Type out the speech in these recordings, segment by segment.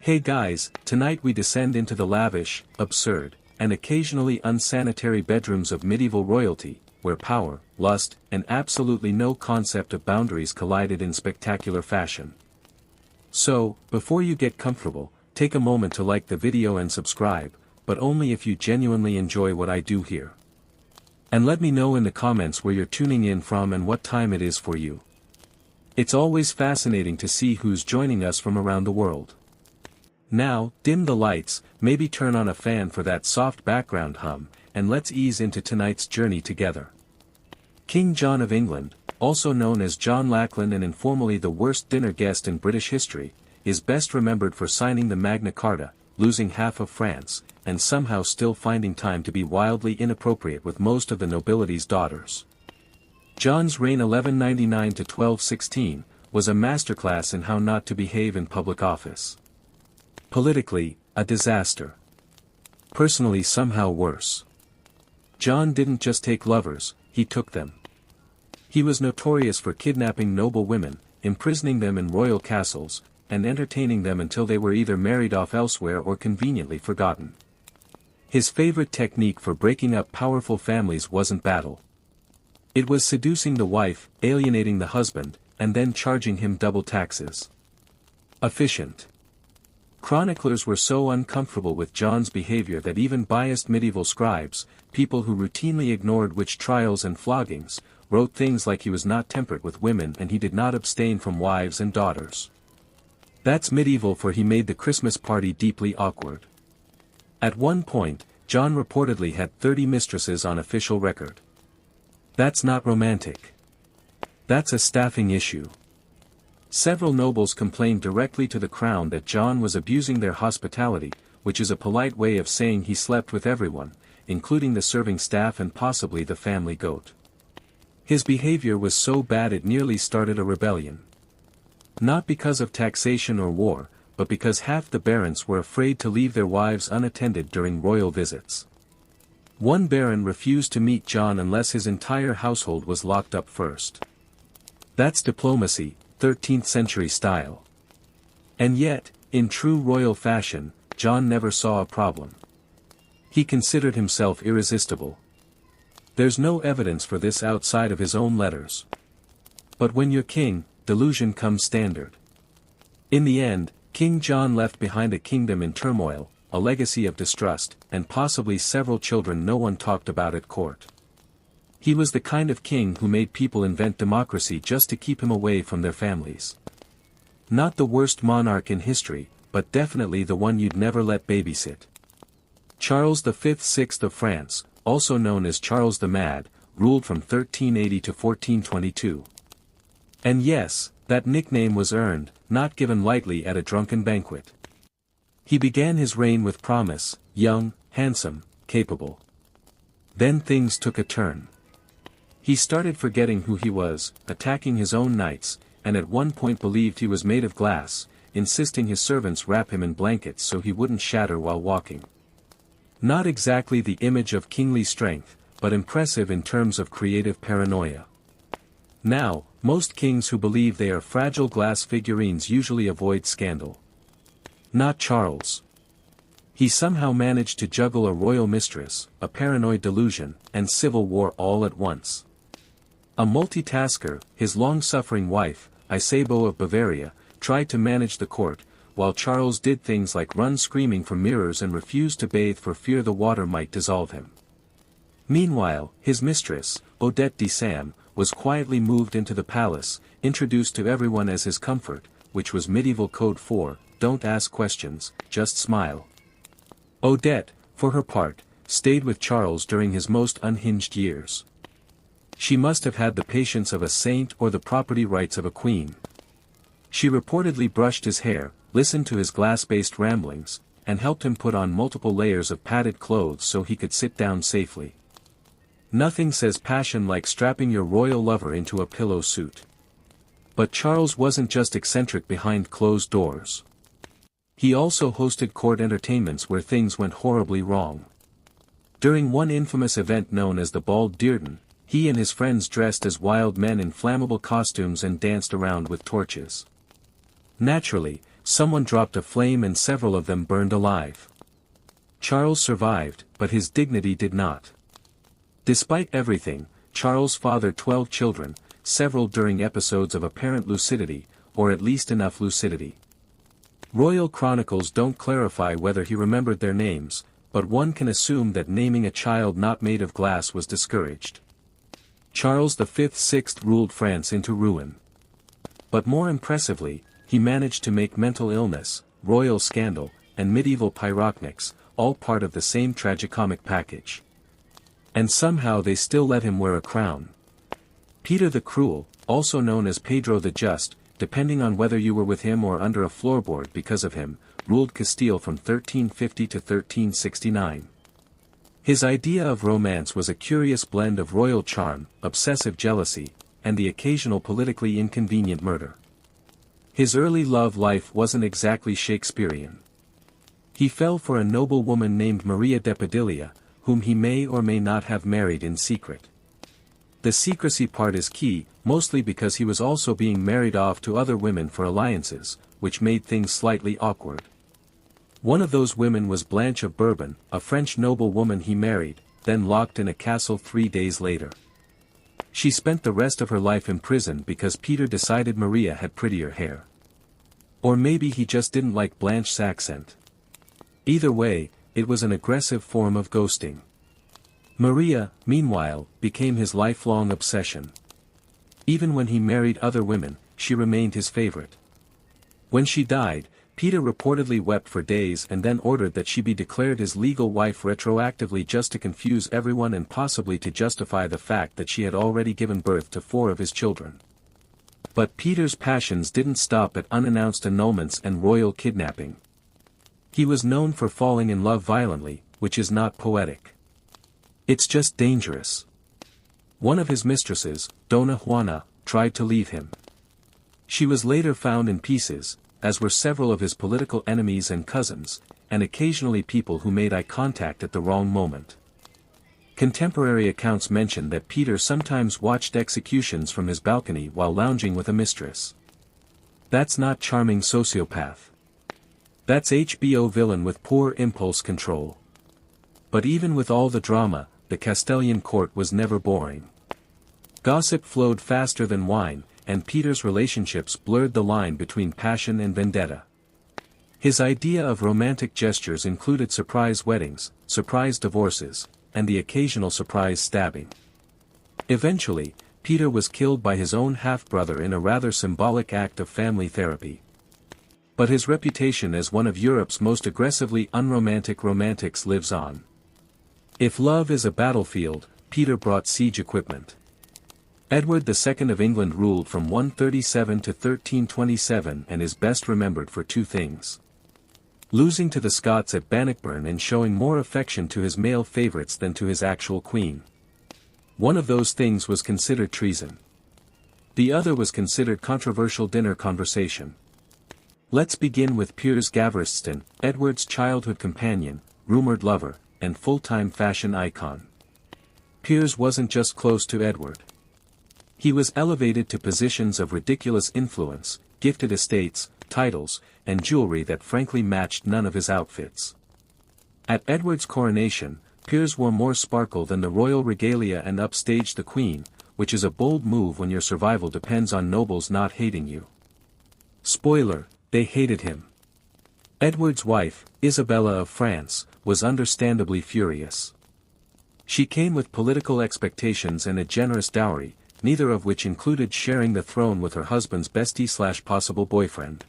Hey guys, tonight we descend into the lavish, absurd, and occasionally unsanitary bedrooms of medieval royalty, where power, lust, and absolutely no concept of boundaries collided in spectacular fashion. So, before you get comfortable, take a moment to like the video and subscribe, but only if you genuinely enjoy what I do here. And let me know in the comments where you're tuning in from and what time it is for you. It's always fascinating to see who's joining us from around the world. Now, dim the lights, maybe turn on a fan for that soft background hum, and let's ease into tonight's journey together. King John of England, also known as John Lackland and informally the worst dinner guest in British history, is best remembered for signing the Magna Carta, losing half of France, and somehow still finding time to be wildly inappropriate with most of the nobility's daughters. John's reign 1199 to 1216, was a masterclass in how not to behave in public office. Politically, a disaster. Personally somehow worse. John didn't just take lovers, he took them. He was notorious for kidnapping noble women, imprisoning them in royal castles, and entertaining them until they were either married off elsewhere or conveniently forgotten. His favorite technique for breaking up powerful families wasn't battle. It was seducing the wife, alienating the husband, and then charging him double taxes. Efficient. Chroniclers were so uncomfortable with John's behavior that even biased medieval scribes, people who routinely ignored witch trials and floggings, wrote things like he was not temperate with women and he did not abstain from wives and daughters. That's medieval, for he made the Christmas party deeply awkward. At one point, John reportedly had 30 mistresses on official record. That's not romantic. That's a staffing issue. Several nobles complained directly to the crown that John was abusing their hospitality, which is a polite way of saying he slept with everyone, including the serving staff and possibly the family goat. His behavior was so bad it nearly started a rebellion. Not because of taxation or war, but because half the barons were afraid to leave their wives unattended during royal visits. One baron refused to meet John unless his entire household was locked up first. That's diplomacy, 13th century style. And yet, in true royal fashion, John never saw a problem. He considered himself irresistible. There's no evidence for this outside of his own letters. But when you're king, delusion comes standard. In the end, King John left behind a kingdom in turmoil, a legacy of distrust, and possibly several children no one talked about at court. He was the kind of king who made people invent democracy just to keep him away from their families. Not the worst monarch in history, but definitely the one you'd never let babysit. Charles V 6th of France, also known as Charles the Mad, ruled from 1380 to 1422. And yes, that nickname was earned, not given lightly at a drunken banquet. He began his reign with promise, young, handsome, capable. Then things took a turn. He started forgetting who he was, attacking his own knights, and at one point believed he was made of glass, insisting his servants wrap him in blankets so he wouldn't shatter while walking. Not exactly the image of kingly strength, but impressive in terms of creative paranoia. Now, most kings who believe they are fragile glass figurines usually avoid scandal. Not Charles. He somehow managed to juggle a royal mistress, a paranoid delusion, and civil war all at once. A multitasker, his long-suffering wife, Isabeau of Bavaria, tried to manage the court, while Charles did things like run screaming from mirrors and refuse to bathe for fear the water might dissolve him. Meanwhile, his mistress, Odette de Sam, was quietly moved into the palace, introduced to everyone as his comfort, which was medieval code for, don't ask questions, just smile. Odette, for her part, stayed with Charles during his most unhinged years. She must have had the patience of a saint or the property rights of a queen. She reportedly brushed his hair, listened to his glass-based ramblings, and helped him put on multiple layers of padded clothes so he could sit down safely. Nothing says passion like strapping your royal lover into a pillow suit. But Charles wasn't just eccentric behind closed doors. He also hosted court entertainments where things went horribly wrong. During one infamous event known as the Bal d'Irden, he and his friends dressed as wild men in flammable costumes and danced around with torches. Naturally, Someone dropped a flame and several of them burned alive. Charles survived, but his dignity did not. Despite everything, Charles fathered 12 children, several during episodes of apparent lucidity, or at least enough lucidity. Royal chronicles don't clarify whether he remembered their names, but one can assume that naming a child not made of glass was discouraged. Charles V/6 ruled France into ruin. But more impressively, he managed to make mental illness, royal scandal, and medieval pyrotechnics, all part of the same tragicomic package. And somehow they still let him wear a crown. Peter the Cruel, also known as Pedro the Just, depending on whether you were with him or under a floorboard because of him, ruled Castile from 1350 to 1369. His idea of romance was a curious blend of royal charm, obsessive jealousy, and the occasional politically inconvenient murder. His early love life wasn't exactly Shakespearean. He fell for a noble woman named Maria de Padilla, whom he may or may not have married in secret. The secrecy part is key, mostly because he was also being married off to other women for alliances, which made things slightly awkward. One of those women was Blanche of Bourbon, a French noblewoman he married, then locked in a castle 3 days later. She spent the rest of her life in prison because Peter decided Maria had prettier hair. Or maybe he just didn't like Blanche's accent. Either way, it was an aggressive form of ghosting. Maria, meanwhile, became his lifelong obsession. Even when he married other women, she remained his favorite. When she died, Peter reportedly wept for days and then ordered that she be declared his legal wife retroactively just to confuse everyone and possibly to justify the fact that she had already given birth to 4 of his children. But Peter's passions didn't stop at unannounced annulments and royal kidnapping. He was known for falling in love violently, which is not poetic. It's just dangerous. One of his mistresses, Dona Juana, tried to leave him. She was later found in pieces, as were several of his political enemies and cousins, and occasionally people who made eye contact at the wrong moment. Contemporary accounts mention that Peter sometimes watched executions from his balcony while lounging with a mistress. That's not charming sociopath. That's HBO villain with poor impulse control. But even with all the drama, the Castilian court was never boring. Gossip flowed faster than wine, and Peter's relationships blurred the line between passion and vendetta. His idea of romantic gestures included surprise weddings, surprise divorces, and the occasional surprise stabbing. Eventually, Peter was killed by his own half-brother in a rather symbolic act of family therapy. But his reputation as one of Europe's most aggressively unromantic romantics lives on. If love is a battlefield, Peter brought siege equipment. Edward II of England ruled from 137 to 1327 and is best remembered for 2 things. Losing to the Scots at Bannockburn and showing more affection to his male favorites than to his actual queen. One of those things was considered treason. The other was considered controversial dinner conversation. Let's begin with Piers Gaveston, Edward's childhood companion, rumored lover, and full-time fashion icon. Piers wasn't just close to Edward. He was elevated to positions of ridiculous influence, gifted estates, titles, and jewelry that frankly matched none of his outfits. At Edward's coronation, Piers wore more sparkle than the royal regalia and upstaged the Queen, which is a bold move when your survival depends on nobles not hating you. Spoiler, they hated him. Edward's wife, Isabella of France, was understandably furious. She came with political expectations and a generous dowry, neither of which included sharing the throne with her husband's bestie/possible boyfriend.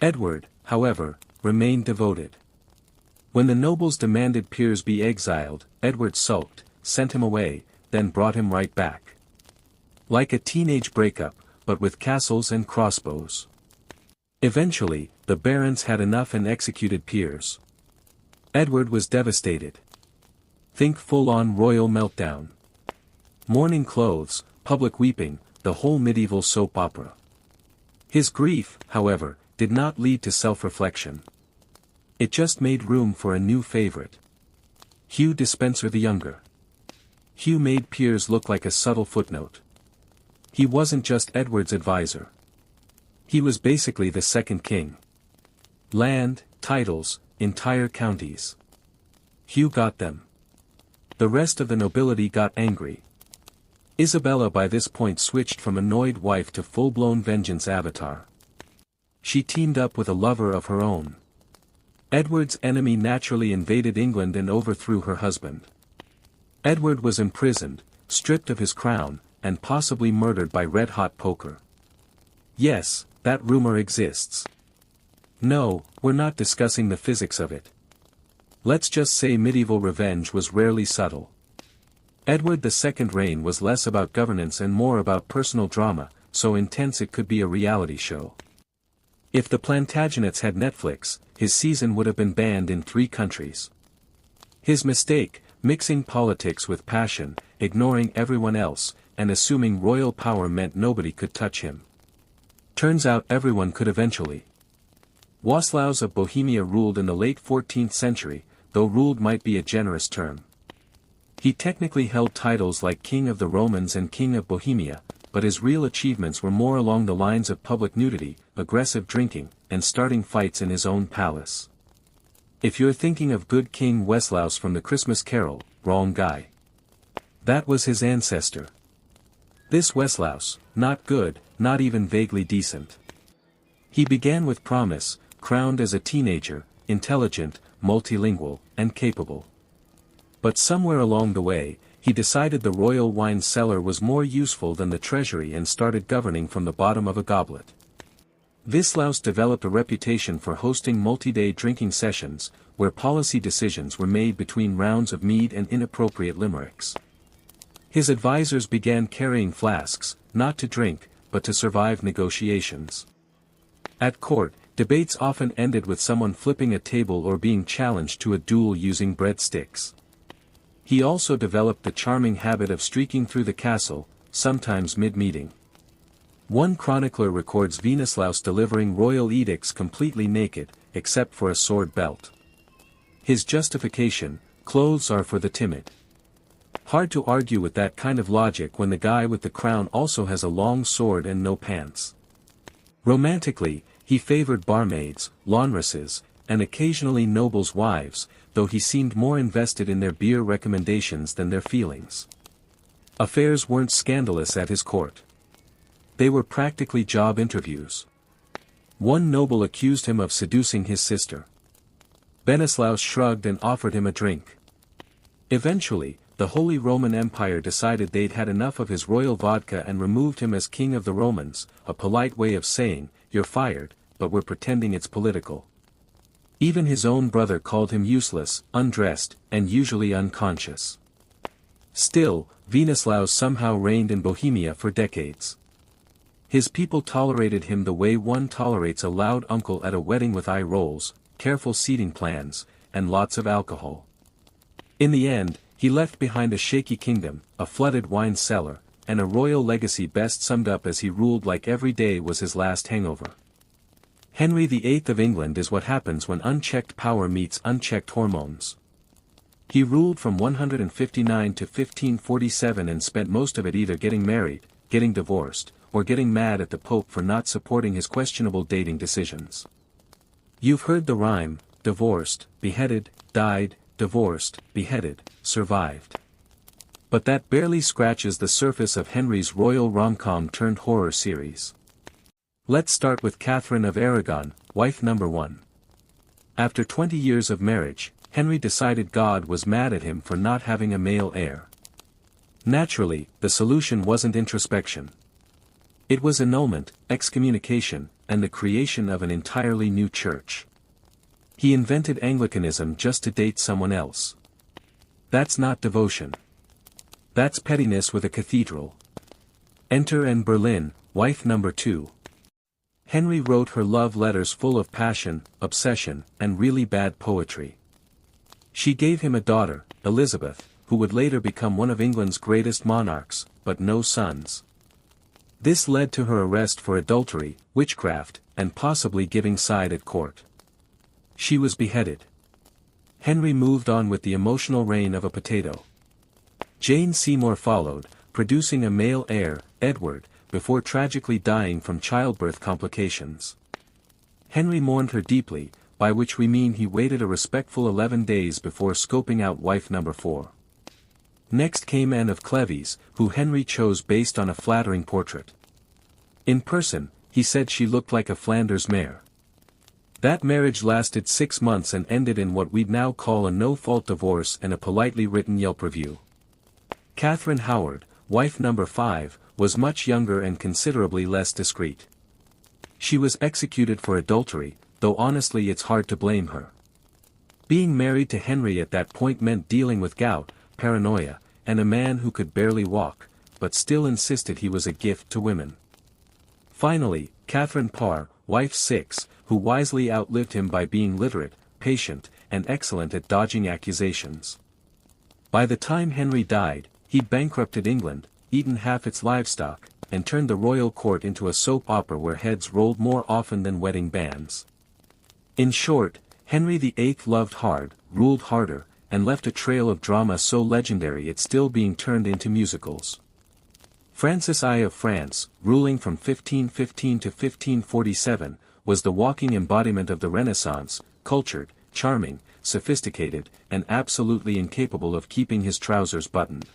Edward, however, remained devoted. When the nobles demanded Piers be exiled, Edward sulked, sent him away, then brought him right back. Like a teenage breakup, but with castles and crossbows. Eventually, the barons had enough and executed Piers. Edward was devastated. Think full-on royal meltdown. Mourning clothes, public weeping, the whole medieval soap opera. His grief, however, did not lead to self-reflection. It just made room for a new favorite. Hugh Despenser the Younger. Hugh made Piers look like a subtle footnote. He wasn't just Edward's advisor. He was basically the second king. Land, titles, entire counties. Hugh got them. The rest of the nobility got angry. Isabella by this point switched from annoyed wife to full-blown vengeance avatar. She teamed up with a lover of her own. Edward's enemy naturally invaded England and overthrew her husband. Edward was imprisoned, stripped of his crown, and possibly murdered by red-hot poker. Yes, that rumor exists. No, we're not discussing the physics of it. Let's just say medieval revenge was rarely subtle. Edward II's reign was less about governance and more about personal drama, so intense it could be a reality show. If the Plantagenets had Netflix, his season would have been banned in 3 countries. His mistake, mixing politics with passion, ignoring everyone else, and assuming royal power meant nobody could touch him. Turns out everyone could eventually. Waslaus of Bohemia ruled in the late 14th century, though ruled might be a generous term. He technically held titles like King of the Romans and King of Bohemia, but his real achievements were more along the lines of public nudity, aggressive drinking, and starting fights in his own palace. If you're thinking of good King Weslaus from the Christmas Carol, wrong guy. That was his ancestor. This Weslaus, not good, not even vaguely decent. He began with promise, crowned as a teenager, intelligent, multilingual, and capable. But somewhere along the way, he decided the royal wine cellar was more useful than the treasury and started governing from the bottom of a goblet. Wislaus developed a reputation for hosting multi-day drinking sessions, where policy decisions were made between rounds of mead and inappropriate limericks. His advisors began carrying flasks, not to drink, but to survive negotiations. At court, debates often ended with someone flipping a table or being challenged to a duel using breadsticks. He also developed the charming habit of streaking through the castle, sometimes mid-meeting. One chronicler records Venislaus delivering royal edicts completely naked, except for a sword belt. His justification: clothes are for the timid. Hard to argue with that kind of logic when the guy with the crown also has a long sword and no pants. Romantically, he favored barmaids, laundresses, and occasionally nobles' wives, though he seemed more invested in their beer recommendations than their feelings. Affairs weren't scandalous at his court. They were practically job interviews. One noble accused him of seducing his sister. Benislaus shrugged and offered him a drink. Eventually, the Holy Roman Empire decided they'd had enough of his royal vodka and removed him as King of the Romans, a polite way of saying, "You're fired, but we're pretending it's political." Even his own brother called him useless, undressed, and usually unconscious. Still, Venislaus somehow reigned in Bohemia for decades. His people tolerated him the way one tolerates a loud uncle at a wedding, with eye rolls, careful seating plans, and lots of alcohol. In the end, he left behind a shaky kingdom, a flooded wine cellar, and a royal legacy best summed up as he ruled like every day was his last hangover. Henry VIII of England is what happens when unchecked power meets unchecked hormones. He ruled from 159 to 1547 and spent most of it either getting married, getting divorced, or getting mad at the Pope for not supporting his questionable dating decisions. You've heard the rhyme: divorced, beheaded, died, divorced, beheaded, survived. But that barely scratches the surface of Henry's royal rom-com turned horror series. Let's start with Catherine of Aragon, wife number 1. After 20 years of marriage, Henry decided God was mad at him for not having a male heir. Naturally, the solution wasn't introspection. It was annulment, excommunication, and the creation of an entirely new church. He invented Anglicanism just to date someone else. That's not devotion. That's pettiness with a cathedral. Enter Anne Boleyn, wife number 2. Henry wrote her love letters full of passion, obsession, and really bad poetry. She gave him a daughter, Elizabeth, who would later become one of England's greatest monarchs, but no sons. This led to her arrest for adultery, witchcraft, and possibly giving side at court. She was beheaded. Henry moved on with the emotional reign of a potato. Jane Seymour followed, producing a male heir, Edward, before tragically dying from childbirth complications. Henry mourned her deeply, by which we mean he waited a respectful 11 days before scoping out wife number 4. Next came Anne of Cleves, who Henry chose based on a flattering portrait. In person, he said she looked like a Flanders mare. That marriage lasted 6 months and ended in what we'd now call a no-fault divorce and a politely written Yelp review. Catherine Howard, wife number 5, was much younger and considerably less discreet. She was executed for adultery, though honestly it's hard to blame her. Being married to Henry at that point meant dealing with gout, paranoia, and a man who could barely walk, but still insisted he was a gift to women. Finally, Catherine Parr, wife 6, who wisely outlived him by being literate, patient, and excellent at dodging accusations. By the time Henry died, he'd bankrupted England, eaten half its livestock, and turned the royal court into a soap opera where heads rolled more often than wedding bands. In short, Henry VIII loved hard, ruled harder, and left a trail of drama so legendary it's still being turned into musicals. Francis I of France, ruling from 1515 to 1547, was the walking embodiment of the Renaissance, cultured, charming, sophisticated, and absolutely incapable of keeping his trousers buttoned.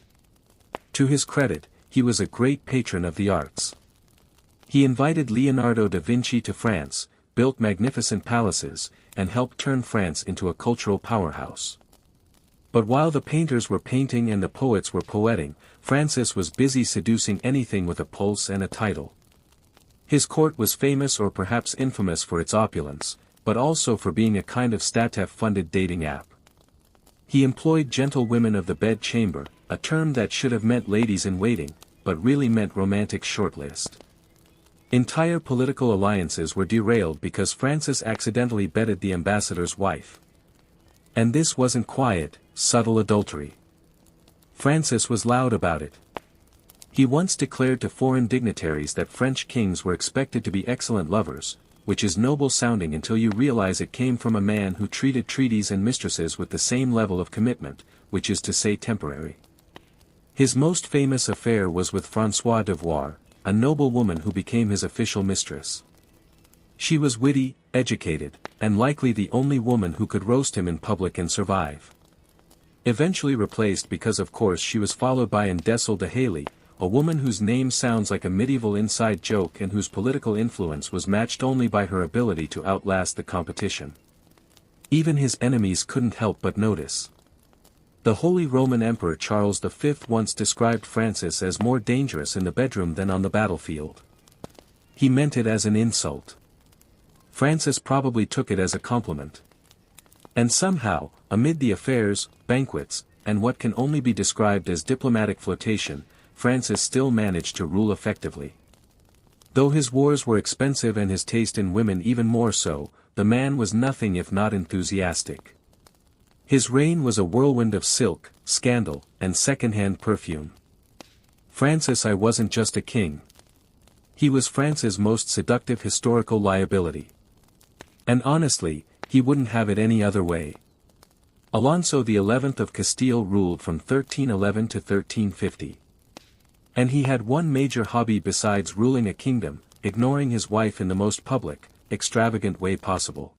To his credit, he was a great patron of the arts. He invited Leonardo da Vinci to France, built magnificent palaces, and helped turn France into a cultural powerhouse. But while the painters were painting and the poets were poeting, Francis was busy seducing anything with a pulse and a title. His court was famous or perhaps infamous for its opulence, but also for being a kind of Statef-funded dating app. He employed gentlewomen of the bed-chamber, a term that should have meant ladies-in-waiting, but really meant romantic shortlist. Entire political alliances were derailed because Francis accidentally bedded the ambassador's wife. And this wasn't quiet, subtle adultery. Francis was loud about it. He once declared to foreign dignitaries that French kings were expected to be excellent lovers, which is noble sounding until you realize it came from a man who treated treaties and mistresses with the same level of commitment, which is to say temporary. His most famous affair was with Françoise de Voir, a noble woman who became his official mistress. She was witty, educated, and likely the only woman who could roast him in public and survive. Eventually replaced because of course she was followed by Indessel de Hailey, a woman whose name sounds like a medieval inside joke and whose political influence was matched only by her ability to outlast the competition. Even his enemies couldn't help but notice. The Holy Roman Emperor Charles V once described Francis as more dangerous in the bedroom than on the battlefield. He meant it as an insult. Francis probably took it as a compliment. And somehow, amid the affairs, banquets, and what can only be described as diplomatic flirtation, Francis still managed to rule effectively. Though his wars were expensive and his taste in women even more so, the man was nothing if not enthusiastic. His reign was a whirlwind of silk, scandal, and second-hand perfume. Francis I wasn't just a king. He was France's most seductive historical liability. And honestly, he wouldn't have it any other way. Alonso XI of Castile ruled from 1311 to 1350. And he had one major hobby besides ruling a kingdom, ignoring his wife in the most public, extravagant way possible.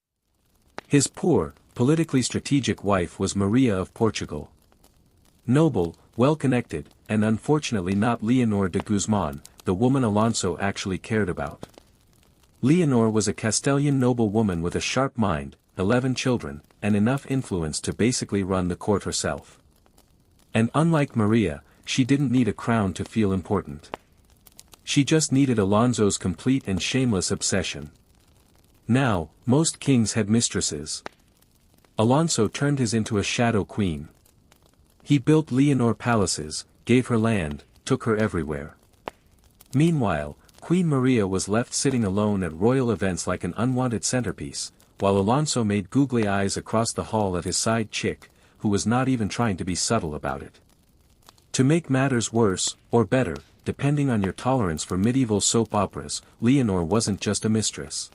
His poor, politically strategic wife was Maria of Portugal. Noble, well-connected, and unfortunately not Leonor de Guzman, the woman Alonso actually cared about. Leonor was a Castilian noblewoman with a sharp mind, 11 children, and enough influence to basically run the court herself. And unlike Maria, she didn't need a crown to feel important. She just needed Alonso's complete and shameless obsession. Now, most kings had mistresses. Alonso turned his into a shadow queen. He built Leonor palaces, gave her land, took her everywhere. Meanwhile, Queen Maria was left sitting alone at royal events like an unwanted centerpiece, while Alonso made googly eyes across the hall at his side chick, who was not even trying to be subtle about it. To make matters worse, or better, depending on your tolerance for medieval soap operas, Leonor wasn't just a mistress.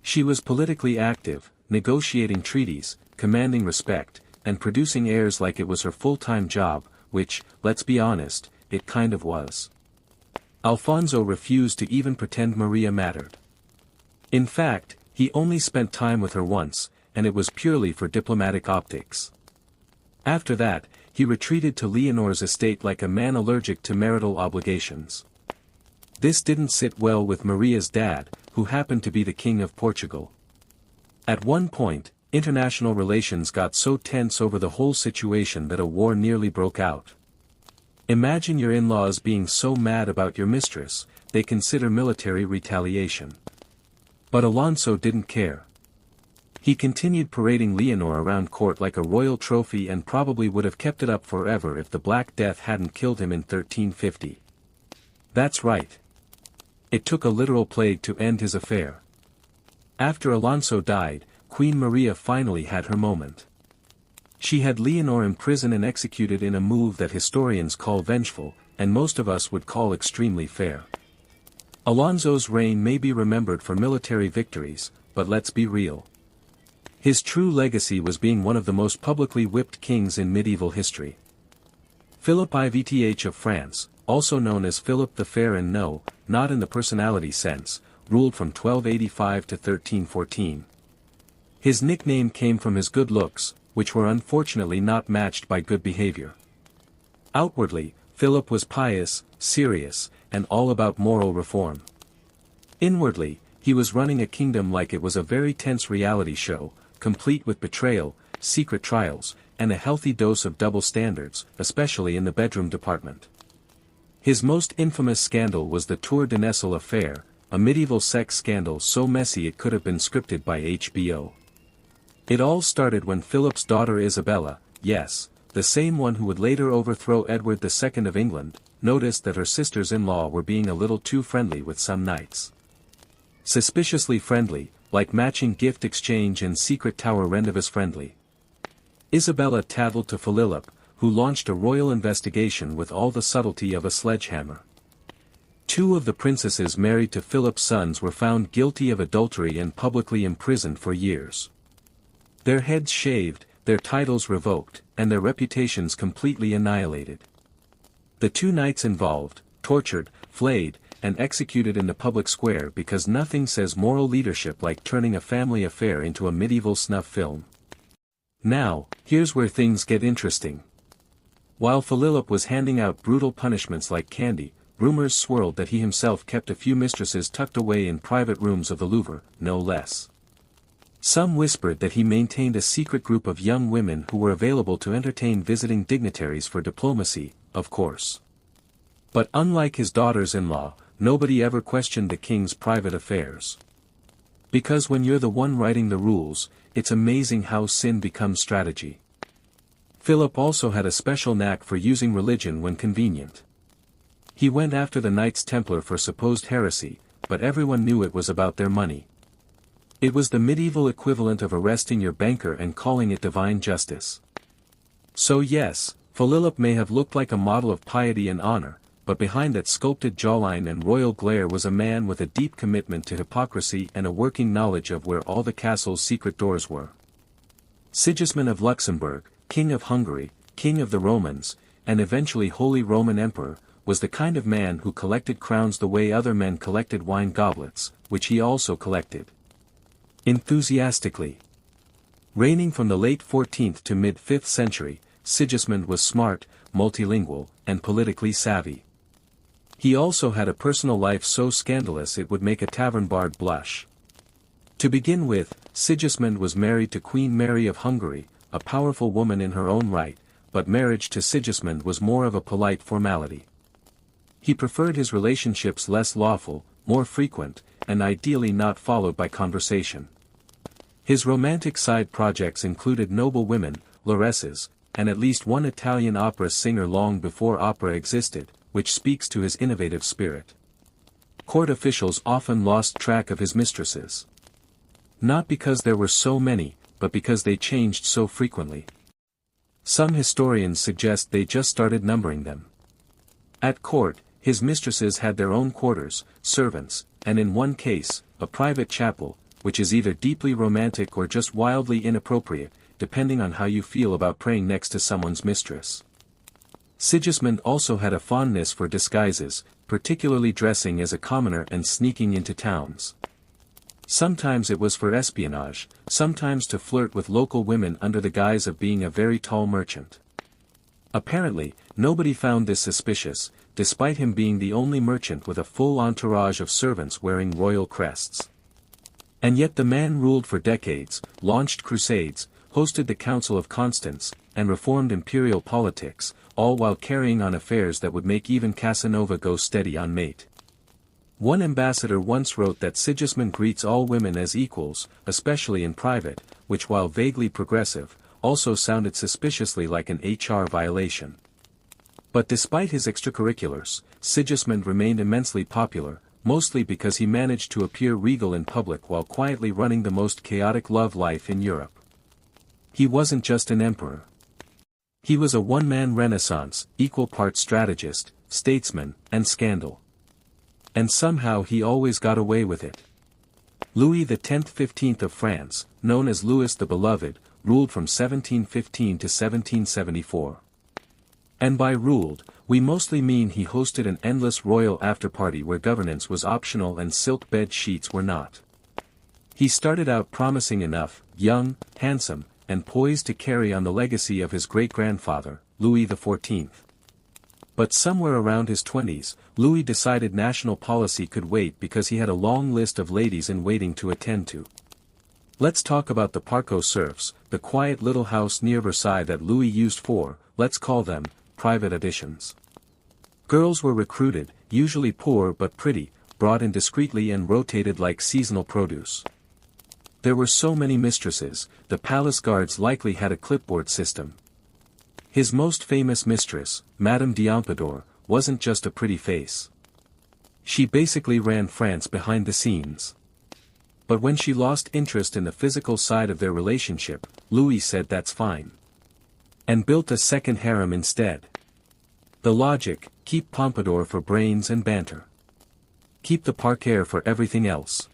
She was politically active, negotiating treaties, commanding respect, and producing heirs like it was her full-time job, which, let's be honest, it kind of was. Alfonso refused to even pretend Maria mattered. In fact, he He only spent time with her once, and it was purely for diplomatic optics. After that, he retreated to Leonor's estate like a man allergic to marital obligations. This didn't sit well with Maria's dad, who happened to be the King of Portugal. At one point, international relations got so tense over the whole situation that a war nearly broke out. Imagine your in-laws being so mad about your mistress, they consider military retaliation. But Alonso didn't care. He continued parading Leonor around court like a royal trophy and probably would have kept it up forever if the Black Death hadn't killed him in 1350. That's right. It took a literal plague to end his affair. After Alonso died, Queen Maria finally had her moment. She had Leonor imprisoned and executed in a move that historians call vengeful, and most of us would call extremely fair. Alonso's reign may be remembered for military victories, but let's be real. His true legacy was being one of the most publicly whipped kings in medieval history. Philip IVTH of France, also known as Philip the Fair and no, not in the personality sense, ruled from 1285 to 1314. His nickname came from his good looks, which were unfortunately not matched by good behavior. Outwardly, Philip was pious, serious, and all about moral reform. Inwardly, he was running a kingdom like it was a very tense reality show, complete with betrayal, secret trials, and a healthy dose of double standards, especially in the bedroom department. His most infamous scandal was the Tour de Nesle affair, a medieval sex scandal so messy it could have been scripted by HBO. It all started when Philip's daughter Isabella, yes, the same one who would later overthrow Edward II of England, noticed that her sisters-in-law were being a little too friendly with some knights. Suspiciously friendly, like matching gift exchange and secret tower rendezvous friendly. Isabella tattled to Philip, who launched a royal investigation with all the subtlety of a sledgehammer. 2 of the princesses married to Philip's sons were found guilty of adultery and publicly imprisoned for years. Their heads shaved, their titles revoked, and their reputations completely annihilated. The 2 knights involved, tortured, flayed, and executed in the public square because nothing says moral leadership like turning a family affair into a medieval snuff film. Now, here's where things get interesting. While Philip was handing out brutal punishments like candy, rumors swirled that he himself kept a few mistresses tucked away in private rooms of the Louvre, no less. Some whispered that he maintained a secret group of young women who were available to entertain visiting dignitaries for diplomacy, of course. But unlike his daughters-in-law, nobody ever questioned the king's private affairs. Because when you're the one writing the rules, it's amazing how sin becomes strategy. Philip also had a special knack for using religion when convenient. He went after the Knights Templar for supposed heresy, but everyone knew it was about their money. It was the medieval equivalent of arresting your banker and calling it divine justice. So yes, Philip may have looked like a model of piety and honor, but behind that sculpted jawline and royal glare was a man with a deep commitment to hypocrisy and a working knowledge of where all the castle's secret doors were. Sigismund of Luxembourg, King of Hungary, King of the Romans, and eventually Holy Roman Emperor, was the kind of man who collected crowns the way other men collected wine goblets, which he also collected. Enthusiastically. Reigning from the late 14th to mid-5th century, Sigismund was smart, multilingual, and politically savvy. He also had a personal life so scandalous it would make a tavern bard blush. To begin with, Sigismund was married to Queen Mary of Hungary, a powerful woman in her own right, but marriage to Sigismund was more of a polite formality. He preferred his relationships less lawful, more frequent, and ideally not followed by conversation. His romantic side projects included noble women, luresses, and at least one Italian opera singer long before opera existed, which speaks to his innovative spirit. Court officials often lost track of his mistresses. Not because there were so many, but because they changed so frequently. Some historians suggest they just started numbering them. At court, his mistresses had their own quarters, servants, and in one case, a private chapel, which is either deeply romantic or just wildly inappropriate, depending on how you feel about praying next to someone's mistress. Sigismund also had a fondness for disguises, particularly dressing as a commoner and sneaking into towns. Sometimes it was for espionage, sometimes to flirt with local women under the guise of being a very tall merchant. Apparently, nobody found this suspicious, despite him being the only merchant with a full entourage of servants wearing royal crests. And yet the man ruled for decades, launched crusades, hosted the Council of Constance, and reformed imperial politics, all while carrying on affairs that would make even Casanova go steady on mate. One ambassador once wrote that Sigismund greets all women as equals, especially in private, which while vaguely progressive, also sounded suspiciously like an HR violation. But despite his extracurriculars, Sigismund remained immensely popular, mostly because he managed to appear regal in public while quietly running the most chaotic love life in Europe. He wasn't just an emperor. He was a one-man renaissance, equal parts strategist, statesman, and scandal. And somehow he always got away with it. Louis X-15 of France, known as Louis the Beloved, ruled from 1715 to 1774. And by ruled, we mostly mean he hosted an endless royal afterparty where governance was optional and silk bed sheets were not. He started out promising enough, young, handsome, and poised to carry on the legacy of his great-grandfather, Louis XIV. But somewhere around his 20s, Louis decided national policy could wait because he had a long list of ladies in waiting to attend to. Let's talk about the Parco serfs, the quiet little house near Versailles that Louis used for, let's call them, private auditions. Girls were recruited, usually poor but pretty, brought in discreetly and rotated like seasonal produce. There were so many mistresses, the palace guards likely had a clipboard system. His most famous mistress, Madame d'Ampador, wasn't just a pretty face. She basically ran France behind the scenes. But when she lost interest in the physical side of their relationship, Louis said that's fine. And built a second harem instead. The logic, keep Pompadour for brains and banter. Keep the parquet for everything else.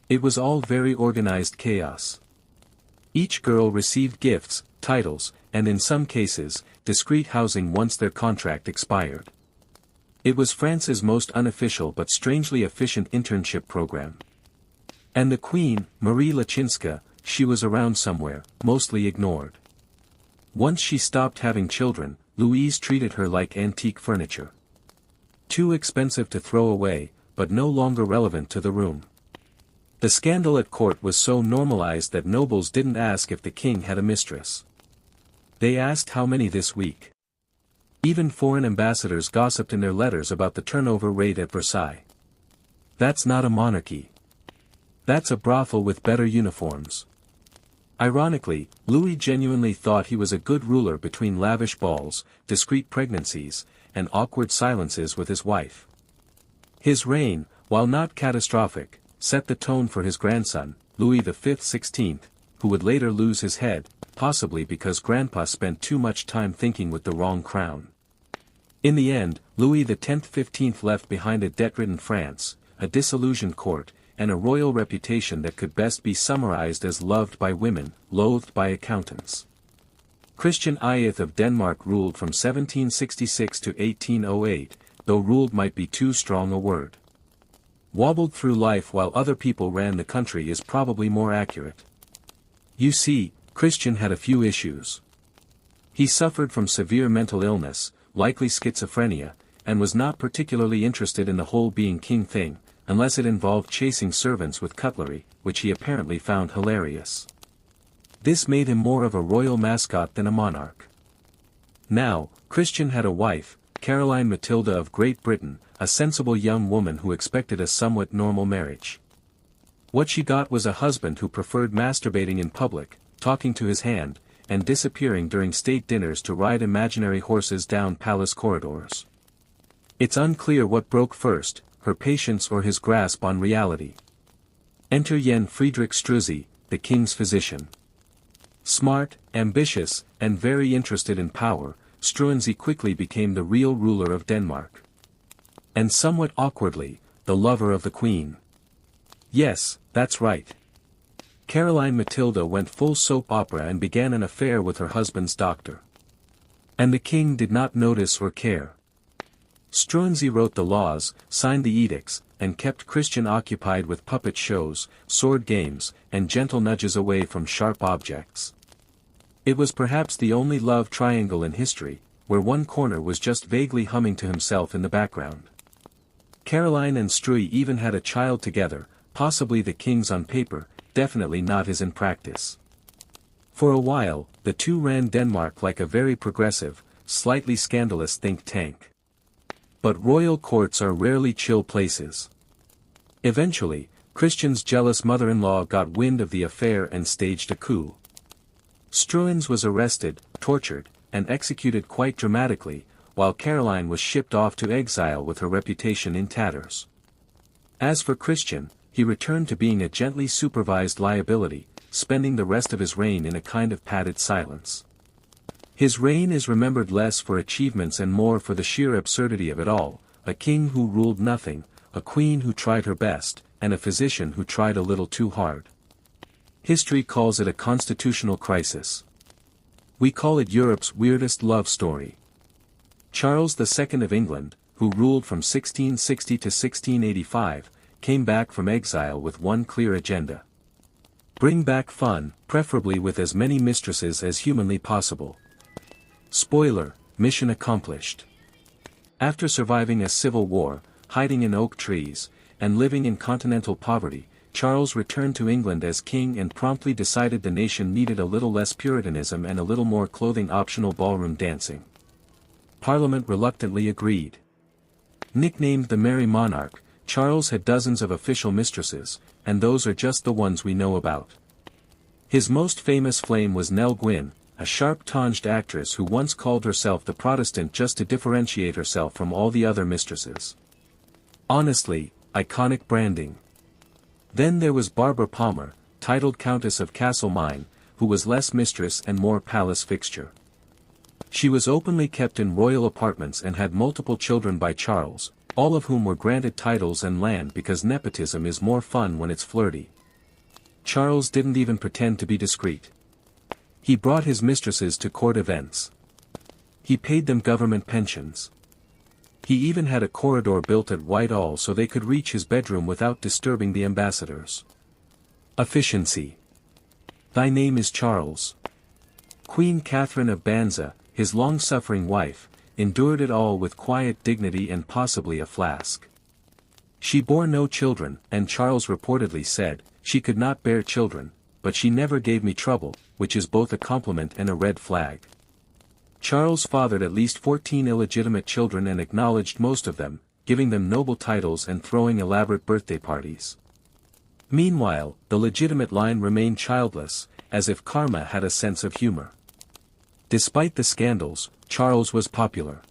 It was all very organized chaos. Each girl received gifts, titles, and in some cases, discreet housing once their contract expired. It was France's most unofficial but strangely efficient internship program. And the queen, Marie Lachinska, she was around somewhere, mostly ignored. Once she stopped having children, Louise treated her like antique furniture. Too expensive to throw away, but no longer relevant to the room. The scandal at court was so normalized that nobles didn't ask if the king had a mistress. They asked how many this week. Even foreign ambassadors gossiped in their letters about the turnover rate at Versailles. That's not a monarchy. That's a brothel with better uniforms. Ironically, Louis genuinely thought he was a good ruler between lavish balls, discreet pregnancies, and awkward silences with his wife. His reign, while not catastrophic, set the tone for his grandson, Louis XVI, who would later lose his head, possibly because Grandpa spent too much time thinking with the wrong crown. In the end, Louis X-15 left behind a debt-ridden France, a disillusioned court, and a royal reputation that could best be summarized as loved by women, loathed by accountants. Christian IX of Denmark ruled from 1766 to 1808, though ruled might be too strong a word. Wobbled through life while other people ran the country is probably more accurate. You see, Christian had a few issues. He suffered from severe mental illness, likely schizophrenia, and was not particularly interested in the whole being king thing, unless it involved chasing servants with cutlery, which he apparently found hilarious. This made him more of a royal mascot than a monarch. Now, Christian had a wife, Caroline Matilda of Great Britain, a sensible young woman who expected a somewhat normal marriage. What she got was a husband who preferred masturbating in public, talking to his hand, and disappearing during state dinners to ride imaginary horses down palace corridors. It's unclear what broke first, her patience or his grasp on reality. Enter Jan Friedrich Struzzi, the king's physician. Smart, ambitious, and very interested in power, Struensee quickly became the real ruler of Denmark. And somewhat awkwardly, the lover of the queen. Yes, that's right. Caroline Matilda went full soap opera and began an affair with her husband's doctor. And the king did not notice or care. Struensee wrote the laws, signed the edicts, and kept Christian occupied with puppet shows, sword games, and gentle nudges away from sharp objects. It was perhaps the only love triangle in history, where one corner was just vaguely humming to himself in the background. Caroline and Struy even had a child together, possibly the king's on paper, definitely not his in practice. For a while, the two ran Denmark like a very progressive, slightly scandalous think tank. But royal courts are rarely chill places. Eventually, Christian's jealous mother-in-law got wind of the affair and staged a coup. Struens was arrested, tortured, and executed quite dramatically, while Caroline was shipped off to exile with her reputation in tatters. As for Christian, he returned to being a gently supervised liability, spending the rest of his reign in a kind of padded silence. His reign is remembered less for achievements and more for the sheer absurdity of it all, a king who ruled nothing, a queen who tried her best, and a physician who tried a little too hard. History calls it a constitutional crisis. We call it Europe's weirdest love story. Charles II of England, who ruled from 1660 to 1685, came back from exile with one clear agenda. Bring back fun, preferably with as many mistresses as humanly possible. Spoiler, mission accomplished. After surviving a civil war, hiding in oak trees, and living in continental poverty, Charles returned to England as king and promptly decided the nation needed a little less puritanism and a little more clothing-optional ballroom dancing. Parliament reluctantly agreed. Nicknamed the Merry Monarch, Charles had dozens of official mistresses, and those are just the ones we know about. His most famous flame was Nell Gwyn, a sharp-tongued actress who once called herself the Protestant just to differentiate herself from all the other mistresses. Honestly, iconic branding. Then there was Barbara Palmer, titled Countess of Castlemaine, who was less mistress and more palace fixture. She was openly kept in royal apartments and had multiple children by Charles, all of whom were granted titles and land because nepotism is more fun when it's flirty. Charles didn't even pretend to be discreet. He brought his mistresses to court events. He paid them government pensions. He even had a corridor built at Whitehall so they could reach his bedroom without disturbing the ambassadors. Efficiency. Thy name is Charles. Queen Catherine of Banza, his long-suffering wife, endured it all with quiet dignity and possibly a flask. She bore no children, and Charles reportedly said, "She could not bear children, but she never gave me trouble," which is both a compliment and a red flag. Charles fathered at least 14 illegitimate children and acknowledged most of them, giving them noble titles and throwing elaborate birthday parties. Meanwhile, the legitimate line remained childless, as if karma had a sense of humor. Despite the scandals, Charles was popular.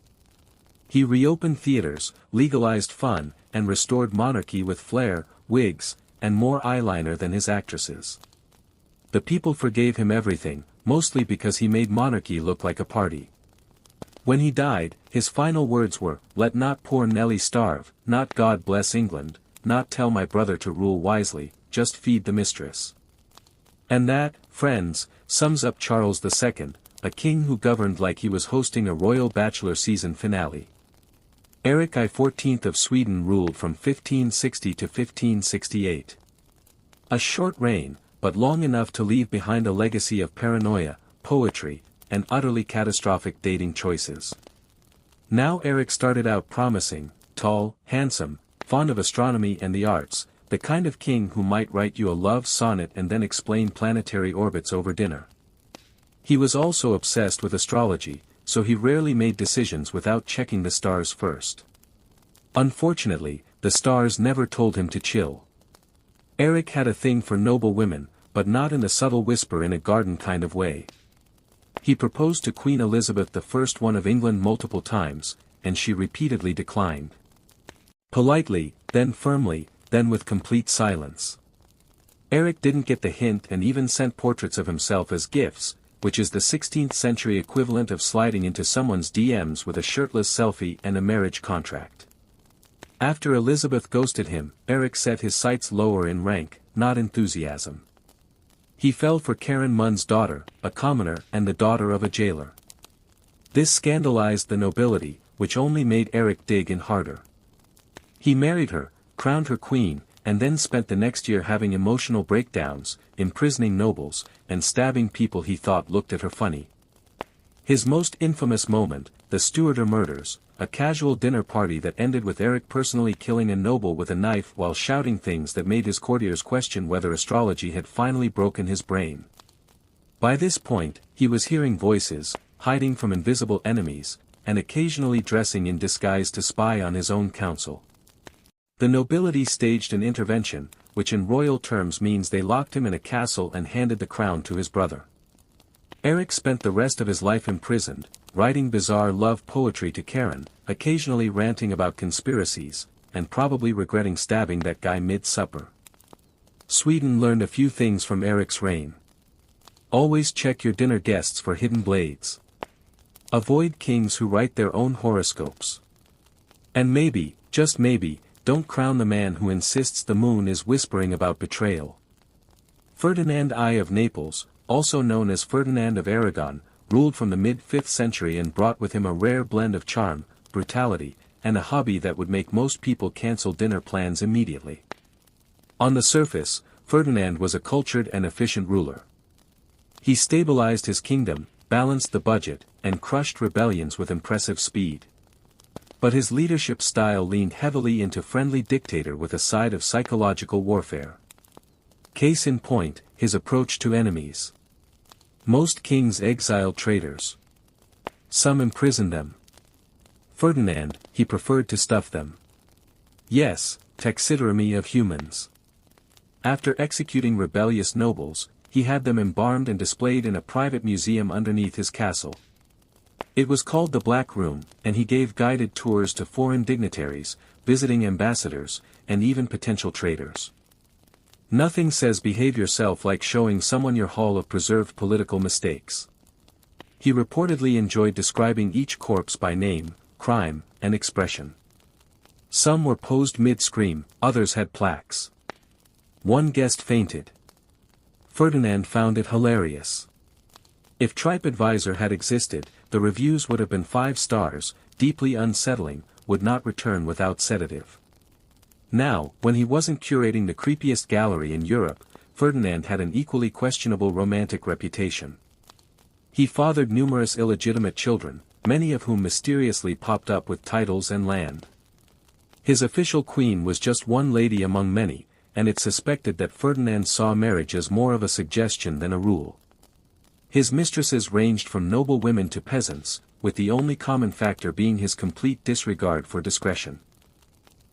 He reopened theaters, legalized fun, and restored monarchy with flair, wigs, and more eyeliner than his actresses. The people forgave him everything, mostly because he made monarchy look like a party. When he died, his final words were, "Let not poor Nelly starve, not God bless England, not tell my brother to rule wisely, just feed the mistress." And that, friends, sums up Charles II, a king who governed like he was hosting a royal bachelor season finale. Erik XIV of Sweden ruled from 1560 to 1568. A short reign, but long enough to leave behind a legacy of paranoia, poetry, and utterly catastrophic dating choices. Now Erik started out promising, tall, handsome, fond of astronomy and the arts, the kind of king who might write you a love sonnet and then explain planetary orbits over dinner. He was also obsessed with astrology, so he rarely made decisions without checking the stars first. Unfortunately, the stars never told him to chill. Erik had a thing for noble women, but not in the subtle whisper in a garden kind of way. He proposed to Queen Elizabeth I of England multiple times, and she repeatedly declined. Politely, then firmly, then with complete silence. Erik didn't get the hint and even sent portraits of himself as gifts, which is the 16th century equivalent of sliding into someone's DMs with a shirtless selfie and a marriage contract. After Elizabeth ghosted him, Erik set his sights lower in rank, not enthusiasm. He fell for Karen Munn's daughter, a commoner and the daughter of a jailer. This scandalized the nobility, which only made Eric dig in harder. He married her, crowned her queen, and then spent the next year having emotional breakdowns, imprisoning nobles, and stabbing people he thought looked at her funny. His most infamous moment, the Stuarter murders, a casual dinner party that ended with Eric personally killing a noble with a knife while shouting things that made his courtiers question whether astrology had finally broken his brain. By this point, he was hearing voices, hiding from invisible enemies, and occasionally dressing in disguise to spy on his own council. The nobility staged an intervention, which in royal terms means they locked him in a castle and handed the crown to his brother. Eric spent the rest of his life imprisoned, writing bizarre love poetry to Karen, occasionally ranting about conspiracies, and probably regretting stabbing that guy mid-supper. Sweden learned a few things from Eric's reign. Always check your dinner guests for hidden blades. Avoid kings who write their own horoscopes. And maybe, just maybe, don't crown the man who insists the moon is whispering about betrayal. Ferdinand I of Naples, also known as Ferdinand of Aragon, ruled from the mid-5th century and brought with him a rare blend of charm, brutality, and a hobby that would make most people cancel dinner plans immediately. On the surface, Ferdinand was a cultured and efficient ruler. He stabilized his kingdom, balanced the budget, and crushed rebellions with impressive speed. But his leadership style leaned heavily into friendly dictator with a side of psychological warfare. Case in point, his approach to enemies. Most kings exiled traitors. Some imprisoned them. Ferdinand, he preferred to stuff them. Yes, taxidermy of humans. After executing rebellious nobles, he had them embalmed and displayed in a private museum underneath his castle. It was called the Black Room, and he gave guided tours to foreign dignitaries, visiting ambassadors, and even potential traitors. Nothing says behave yourself like showing someone your haul of preserved political mistakes. He reportedly enjoyed describing each corpse by name, crime, and expression. Some were posed mid-scream, others had plaques. One guest fainted. Ferdinand found it hilarious. If TripAdvisor had existed, the reviews would have been 5 stars, deeply unsettling, would not return without sedative. Now, when he wasn't curating the creepiest gallery in Europe, Ferdinand had an equally questionable romantic reputation. He fathered numerous illegitimate children, many of whom mysteriously popped up with titles and land. His official queen was just one lady among many, and it's suspected that Ferdinand saw marriage as more of a suggestion than a rule. His mistresses ranged from noble women to peasants, with the only common factor being his complete disregard for discretion.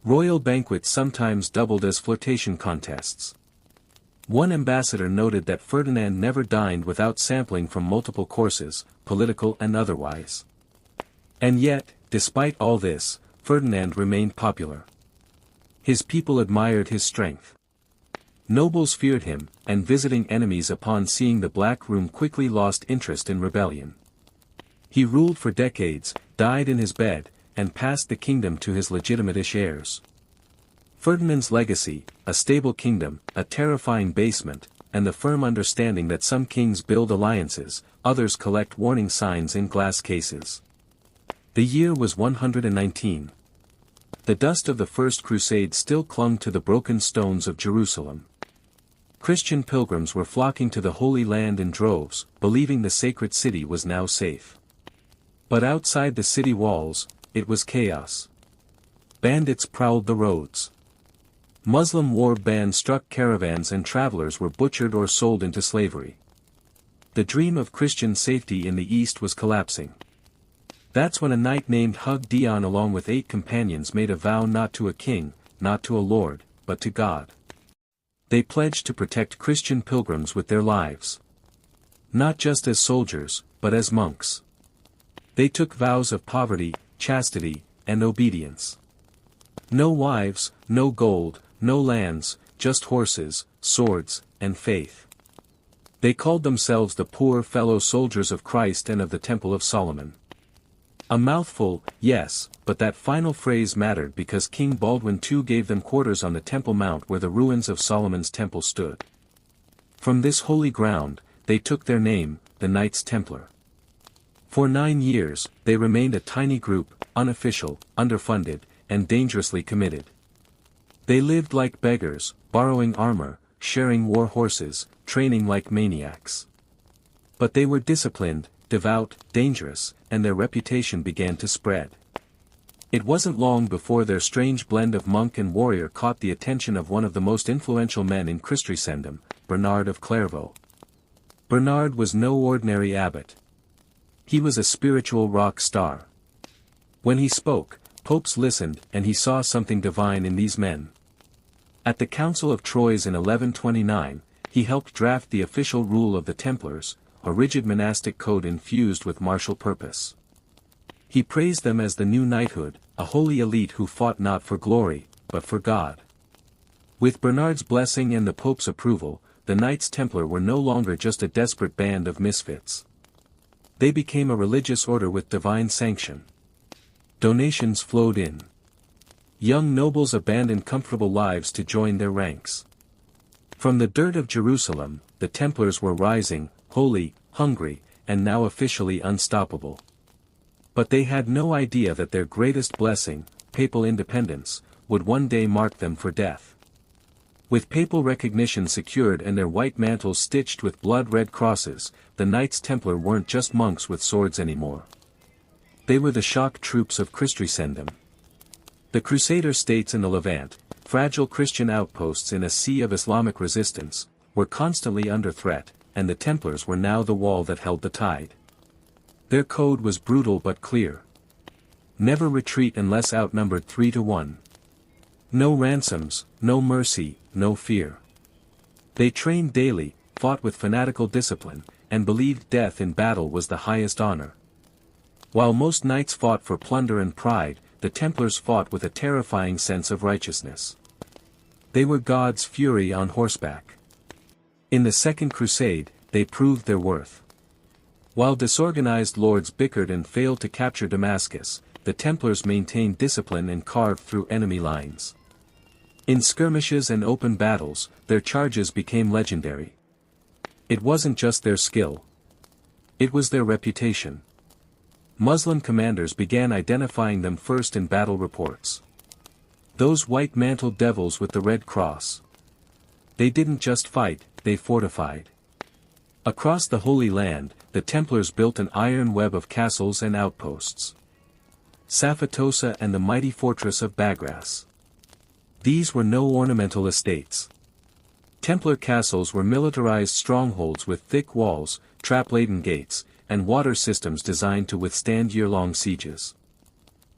Royal banquets sometimes doubled as flirtation contests. One ambassador noted that Ferdinand never dined without sampling from multiple courses, political and otherwise. And yet, despite all this, Ferdinand remained popular. His people admired his strength. Nobles feared him, and visiting enemies upon seeing the Black Room quickly lost interest in rebellion. He ruled for decades, died in his bed, and passed the kingdom to his legitimate-ish heirs. Ferdinand's legacy, a stable kingdom, a terrifying basement, and the firm understanding that some kings build alliances, others collect warning signs in glass cases. The year was 119. The dust of the First Crusade still clung to the broken stones of Jerusalem. Christian pilgrims were flocking to the Holy Land in droves, believing the sacred city was now safe. But outside the city walls, it was chaos. Bandits prowled the roads. Muslim war bands struck caravans and travelers were butchered or sold into slavery. The dream of Christian safety in the East was collapsing. That's when a knight named Hug Dion along with 8 companions made a vow not to a king, not to a lord, but to God. They pledged to protect Christian pilgrims with their lives. Not just as soldiers, but as monks. They took vows of poverty, chastity, and obedience. No wives, no gold, no lands, just horses, swords, and faith. They called themselves the poor fellow soldiers of Christ and of the Temple of Solomon. A mouthful, yes, but that final phrase mattered because King Baldwin II gave them quarters on the Temple Mount where the ruins of Solomon's temple stood. From this holy ground, they took their name, the Knights Templar. For 9 years, they remained a tiny group, unofficial, underfunded, and dangerously committed. They lived like beggars, borrowing armor, sharing war horses, training like maniacs. But they were disciplined, devout, dangerous, and their reputation began to spread. It wasn't long before their strange blend of monk and warrior caught the attention of one of the most influential men in Christendom, Bernard of Clairvaux. Bernard was no ordinary abbot. He was a spiritual rock star. When he spoke, popes listened, and he saw something divine in these men. At the Council of Troyes in 1129, he helped draft the official rule of the Templars, a rigid monastic code infused with martial purpose. He praised them as the new knighthood, a holy elite who fought not for glory, but for God. With Bernard's blessing and the Pope's approval, the Knights Templar were no longer just a desperate band of misfits. They became a religious order with divine sanction. Donations flowed in. Young nobles abandoned comfortable lives to join their ranks. From the dirt of Jerusalem, the Templars were rising, holy, hungry, and now officially unstoppable. But they had no idea that their greatest blessing, papal independence, would one day mark them for death. With papal recognition secured and their white mantles stitched with blood-red crosses, the Knights Templar weren't just monks with swords anymore. They were the shock troops of Christendom. The Crusader states in the Levant, fragile Christian outposts in a sea of Islamic resistance, were constantly under threat, and the Templars were now the wall that held the tide. Their code was brutal but clear. Never retreat unless outnumbered 3-1. No ransoms, no mercy, no fear. They trained daily, fought with fanatical discipline, and believed death in battle was the highest honor. While most knights fought for plunder and pride, the Templars fought with a terrifying sense of righteousness. They were God's fury on horseback. In the Second Crusade, they proved their worth. While disorganized lords bickered and failed to capture Damascus, the Templars maintained discipline and carved through enemy lines. In skirmishes and open battles, their charges became legendary. It wasn't just their skill. It was their reputation. Muslim commanders began identifying them first in battle reports. Those white-mantled devils with the red cross. They didn't just fight, they fortified. Across the Holy Land, the Templars built an iron web of castles and outposts. Safatosa and the mighty fortress of Bagras. These were no ornamental estates. Templar castles were militarized strongholds with thick walls, trap-laden gates, and water systems designed to withstand year-long sieges.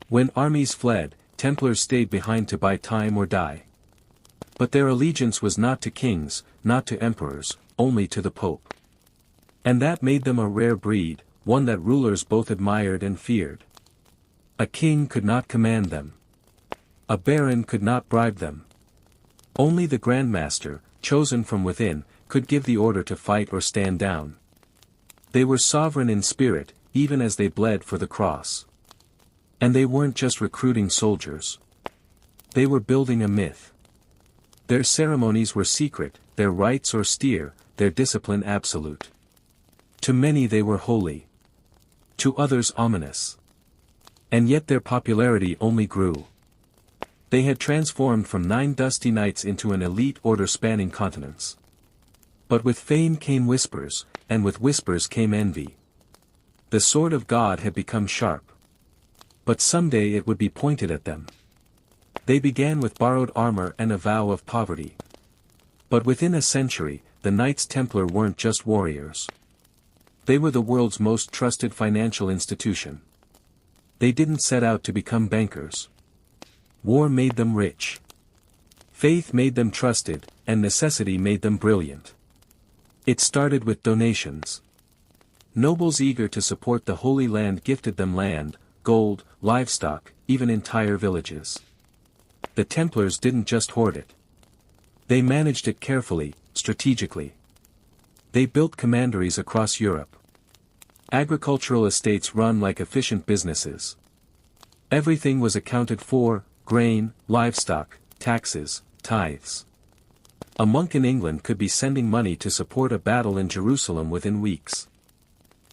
When armies fled, Templars stayed behind to buy time or die. But their allegiance was not to kings, not to emperors, only to the Pope. And that made them a rare breed, one that rulers both admired and feared. A king could not command them. A baron could not bribe them. Only the Grand Master, chosen from within, could give the order to fight or stand down. They were sovereign in spirit, even as they bled for the cross. And they weren't just recruiting soldiers. They were building a myth. Their ceremonies were secret, their rites austere, their discipline absolute. To many they were holy. To others ominous. And yet their popularity only grew. They had transformed from 9 dusty knights into an elite order spanning continents. But with fame came whispers, and with whispers came envy. The sword of God had become sharp. But someday it would be pointed at them. They began with borrowed armor and a vow of poverty. But within a century, the Knights Templar weren't just warriors. They were the world's most trusted financial institution. They didn't set out to become bankers. War made them rich. Faith made them trusted, and necessity made them brilliant. It started with donations. Nobles eager to support the Holy Land gifted them land, gold, livestock, even entire villages. The Templars didn't just hoard it. They managed it carefully, strategically. They built commanderies across Europe. Agricultural estates run like efficient businesses. Everything was accounted for: grain, livestock, taxes, tithes. A monk in England could be sending money to support a battle in Jerusalem within weeks.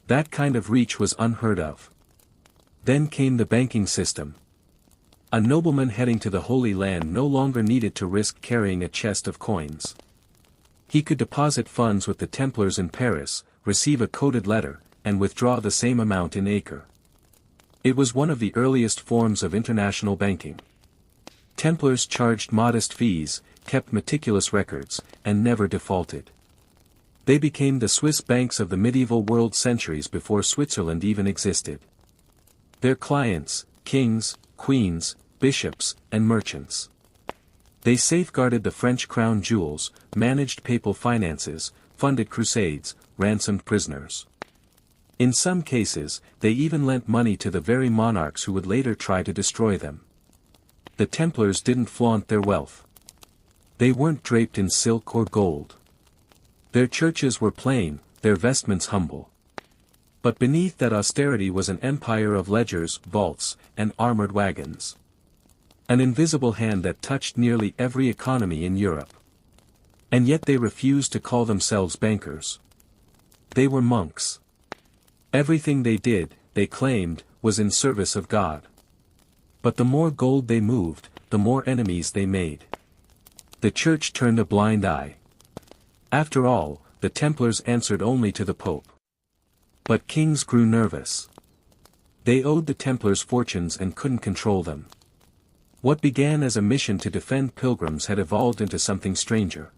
That kind of reach was unheard of. Then came the banking system. A nobleman heading to the Holy Land no longer needed to risk carrying a chest of coins. He could deposit funds with the Templars in Paris, receive a coded letter, and withdraw the same amount in Acre. It was one of the earliest forms of international banking. Templars charged modest fees, kept meticulous records, and never defaulted. They became the Swiss banks of the medieval world centuries before Switzerland even existed. Their clients, kings, queens, bishops, and merchants. They safeguarded the French crown jewels, managed papal finances, funded crusades, ransomed prisoners. In some cases, they even lent money to the very monarchs who would later try to destroy them. The Templars didn't flaunt their wealth. They weren't draped in silk or gold. Their churches were plain, their vestments humble. But beneath that austerity was an empire of ledgers, vaults, and armored wagons. An invisible hand that touched nearly every economy in Europe. And yet they refused to call themselves bankers. They were monks. Everything they did, they claimed, was in service of God. But the more gold they moved, the more enemies they made. The church turned a blind eye. After all, the Templars answered only to the Pope. But kings grew nervous. They owed the Templars fortunes and couldn't control them. What began as a mission to defend pilgrims had evolved into something stranger.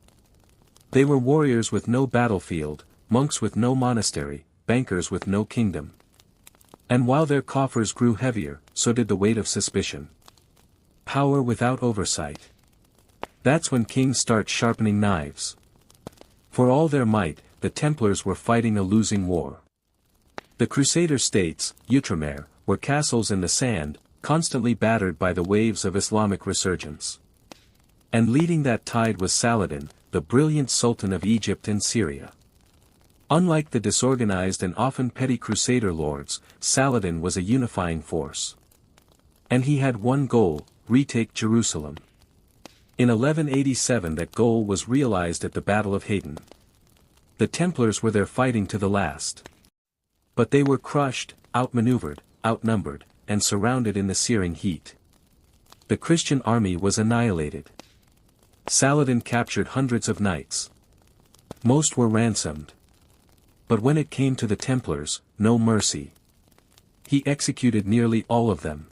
They were warriors with no battlefield, monks with no monastery, bankers with no kingdom. And while their coffers grew heavier, so did the weight of suspicion. Power without oversight. That's when kings start sharpening knives. For all their might, the Templars were fighting a losing war. The Crusader states, Outremer, were castles in the sand, constantly battered by the waves of Islamic resurgence. And leading that tide was Saladin, the brilliant Sultan of Egypt and Syria. Unlike the disorganized and often petty Crusader lords, Saladin was a unifying force. And he had one goal: retake Jerusalem. In 1187 that goal was realized at the Battle of Hattin. The Templars were there fighting to the last. But they were crushed, outmaneuvered, outnumbered, and surrounded in the searing heat. The Christian army was annihilated. Saladin captured hundreds of knights. Most were ransomed. But when it came to the Templars, no mercy. He executed nearly all of them.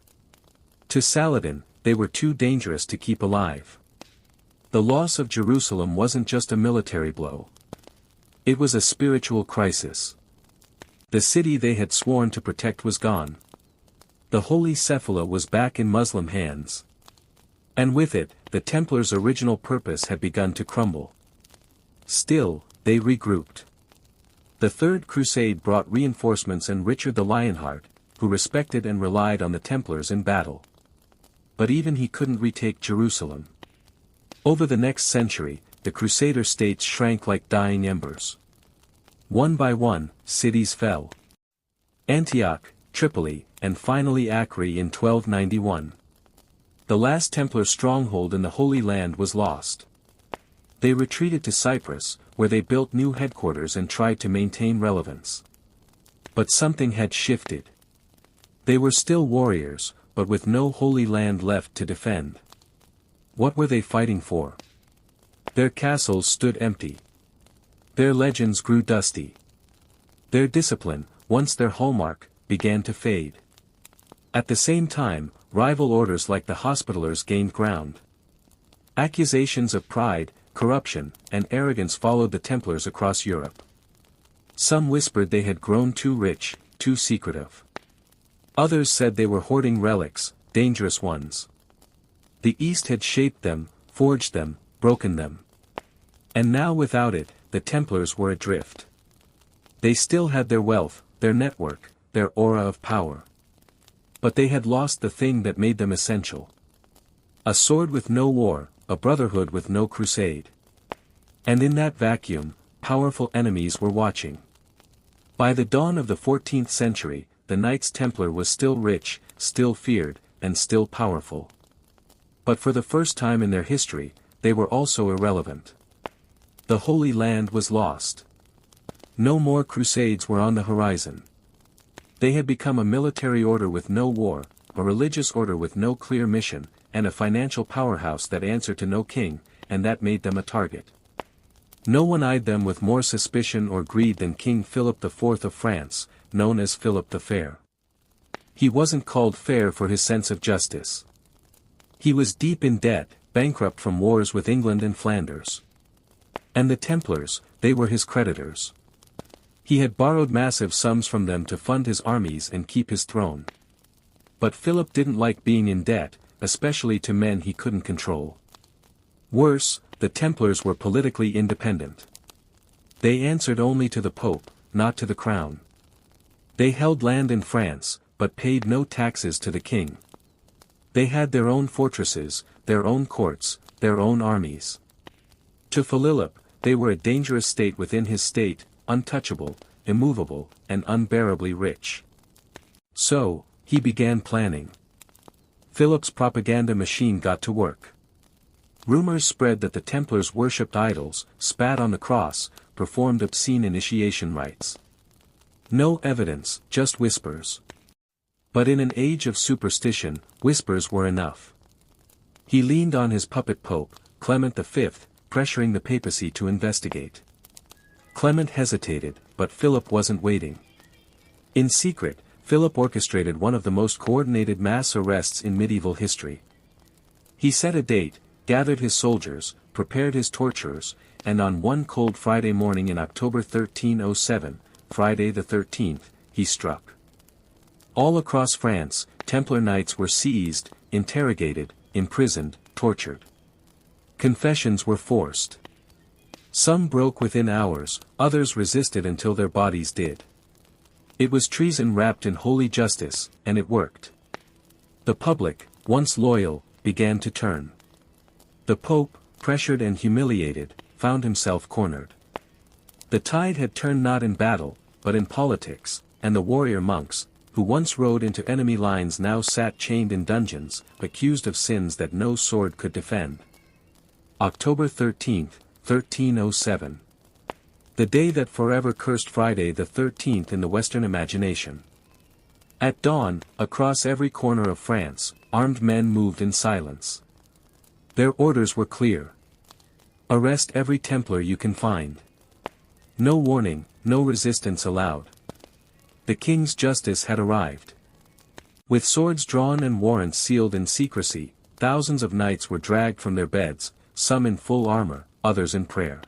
To Saladin, they were too dangerous to keep alive. The loss of Jerusalem wasn't just a military blow. It was a spiritual crisis. The city they had sworn to protect was gone. The Holy Sepulchre was back in Muslim hands. And with it, the Templars' original purpose had begun to crumble. Still, they regrouped. The Third Crusade brought reinforcements and Richard the Lionheart, who respected and relied on the Templars in battle. But even he couldn't retake Jerusalem. Over the next century, the Crusader states shrank like dying embers. One by one, cities fell. Antioch, Tripoli, and finally Acre in 1291. The last Templar stronghold in the Holy Land was lost. They retreated to Cyprus, where they built new headquarters and tried to maintain relevance. But something had shifted. They were still warriors, but with no Holy Land left to defend. What were they fighting for? Their castles stood empty. Their legends grew dusty. Their discipline, once their hallmark, began to fade. At the same time, rival orders like the Hospitallers gained ground. Accusations of pride, corruption, and arrogance followed the Templars across Europe. Some whispered they had grown too rich, too secretive. Others said they were hoarding relics, dangerous ones. The East had shaped them, forged them, broken them. And now without it, the Templars were adrift. They still had their wealth, their network, their aura of power. But they had lost the thing that made them essential. A sword with no war, a brotherhood with no crusade. And in that vacuum, powerful enemies were watching. By the dawn of the 14th century, the Knights Templar was still rich, still feared, and still powerful. But for the first time in their history, they were also irrelevant. The Holy Land was lost. No more crusades were on the horizon. They had become a military order with no war, a religious order with no clear mission, and a financial powerhouse that answered to no king, and that made them a target. No one eyed them with more suspicion or greed than King Philip IV of France, known as Philip the Fair. He wasn't called fair for his sense of justice. He was deep in debt, bankrupt from wars with England and Flanders. And the Templars, they were his creditors. He had borrowed massive sums from them to fund his armies and keep his throne. But Philip didn't like being in debt, especially to men he couldn't control. Worse, the Templars were politically independent. They answered only to the Pope, not to the crown. They held land in France, but paid no taxes to the king. They had their own fortresses, their own courts, their own armies. To Philip, they were a dangerous state within his state, untouchable, immovable, and unbearably rich. So, he began planning. Philip's propaganda machine got to work. Rumors spread that the Templars worshipped idols, spat on the cross, performed obscene initiation rites. No evidence, just whispers. But in an age of superstition, whispers were enough. He leaned on his puppet pope, Clement V, pressuring the papacy to investigate. Clement hesitated, but Philip wasn't waiting. In secret, Philip orchestrated one of the most coordinated mass arrests in medieval history. He set a date, gathered his soldiers, prepared his torturers, and on one cold Friday morning in October 1307, Friday the 13th, he struck. All across France, Templar knights were seized, interrogated, imprisoned, tortured. Confessions were forced. Some broke within hours, others resisted until their bodies did. It was treason wrapped in holy justice, and it worked. The public, once loyal, began to turn. The Pope, pressured and humiliated, found himself cornered. The tide had turned not in battle, but in politics, and the warrior monks, who once rode into enemy lines now sat chained in dungeons, accused of sins that no sword could defend. October 13, 1307. The day that forever cursed Friday the 13th in the Western imagination. At dawn, across every corner of France, armed men moved in silence. Their orders were clear. Arrest every Templar you can find. No warning, no resistance allowed. The king's justice had arrived. With swords drawn and warrants sealed in secrecy, thousands of knights were dragged from their beds, some in full armor, others in prayer.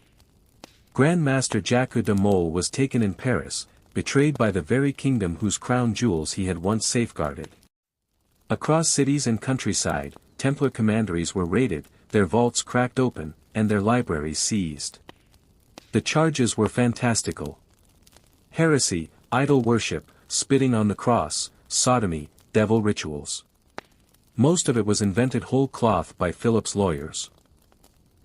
Grand Master Jacques de Molay was taken in Paris, betrayed by the very kingdom whose crown jewels he had once safeguarded. Across cities and countryside, Templar commanderies were raided, their vaults cracked open, and their libraries seized. The charges were fantastical. Heresy, idol worship, spitting on the cross, sodomy, devil rituals. Most of it was invented whole cloth by Philip's lawyers.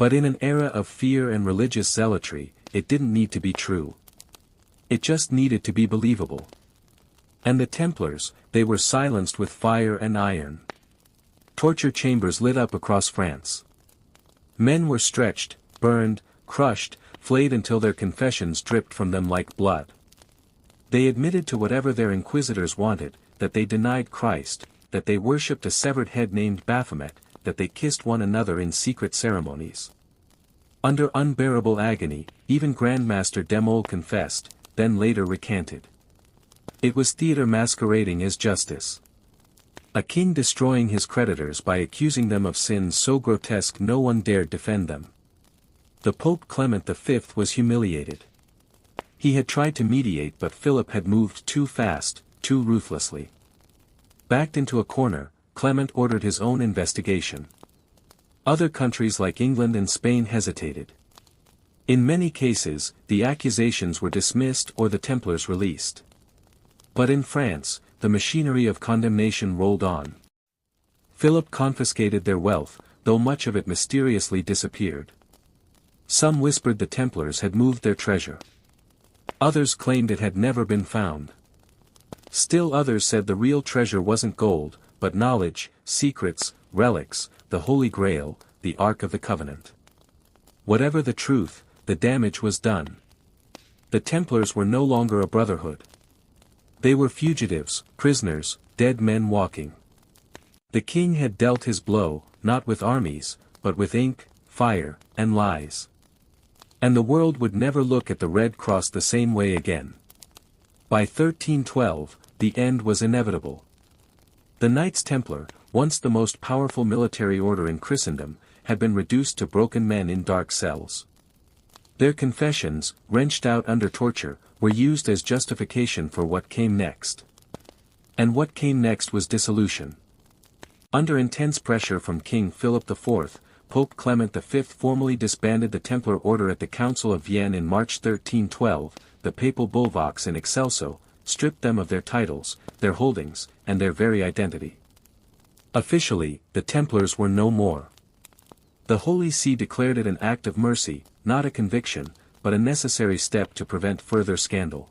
But in an era of fear and religious zealotry, it didn't need to be true. It just needed to be believable. And the Templars, they were silenced with fire and iron. Torture chambers lit up across France. Men were stretched, burned, crushed, flayed until their confessions dripped from them like blood. They admitted to whatever their inquisitors wanted, that they denied Christ, that they worshipped a severed head named Baphomet, that they kissed one another in secret ceremonies. Under unbearable agony, even Grandmaster de Molay confessed, then later recanted. It was theater masquerading as justice. A king destroying his creditors by accusing them of sins so grotesque no one dared defend them. The Pope Clement V was humiliated. He had tried to mediate but Philip had moved too fast, too ruthlessly. Backed into a corner, Clement ordered his own investigation. Other countries like England and Spain hesitated. In many cases, the accusations were dismissed or the Templars released. But in France, the machinery of condemnation rolled on. Philip confiscated their wealth, though much of it mysteriously disappeared. Some whispered the Templars had moved their treasure. Others claimed it had never been found. Still others said the real treasure wasn't gold, but knowledge, secrets, relics, the Holy Grail, the Ark of the Covenant. Whatever the truth, the damage was done. The Templars were no longer a brotherhood. They were fugitives, prisoners, dead men walking. The king had dealt his blow, not with armies, but with ink, fire, and lies. And the world would never look at the Red Cross the same way again. By 1312, the end was inevitable. The Knights Templar, once the most powerful military order in Christendom, had been reduced to broken men in dark cells. Their confessions, wrenched out under torture, were used as justification for what came next. And what came next was dissolution. Under intense pressure from King Philip IV, Pope Clement V formally disbanded the Templar order at the Council of Vienne in March 1312, the papal bull Vox in Excelso, stripped them of their titles, their holdings, and their very identity. Officially, the Templars were no more. The Holy See declared it an act of mercy, not a conviction, but a necessary step to prevent further scandal.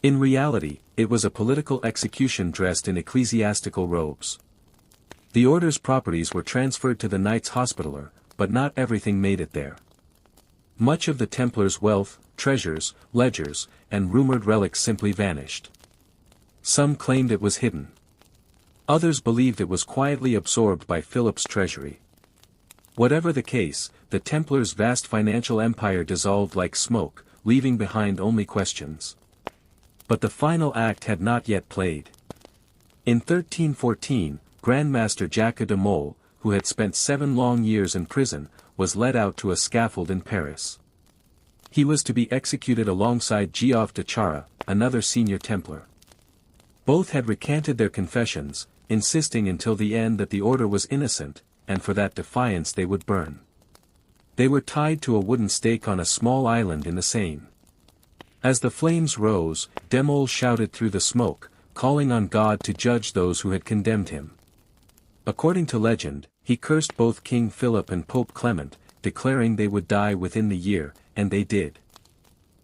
In reality, it was a political execution dressed in ecclesiastical robes. The order's properties were transferred to the Knights Hospitaller, but not everything made it there. Much of the Templars' wealth, treasures, ledgers, and rumored relics simply vanished. Some claimed it was hidden. Others believed it was quietly absorbed by Philip's treasury. Whatever the case, the Templars' vast financial empire dissolved like smoke, leaving behind only questions. But the final act had not yet played. In 1314, Grandmaster Jacques de Molay, who had spent 7 long years in prison, was led out to a scaffold in Paris. He was to be executed alongside Geoffre de Charra, another senior Templar. Both had recanted their confessions, insisting until the end that the order was innocent, and for that defiance they would burn. They were tied to a wooden stake on a small island in the Seine. As the flames rose, de Molay shouted through the smoke, calling on God to judge those who had condemned him. According to legend, he cursed both King Philip and Pope Clement, declaring they would die within the year, and they did.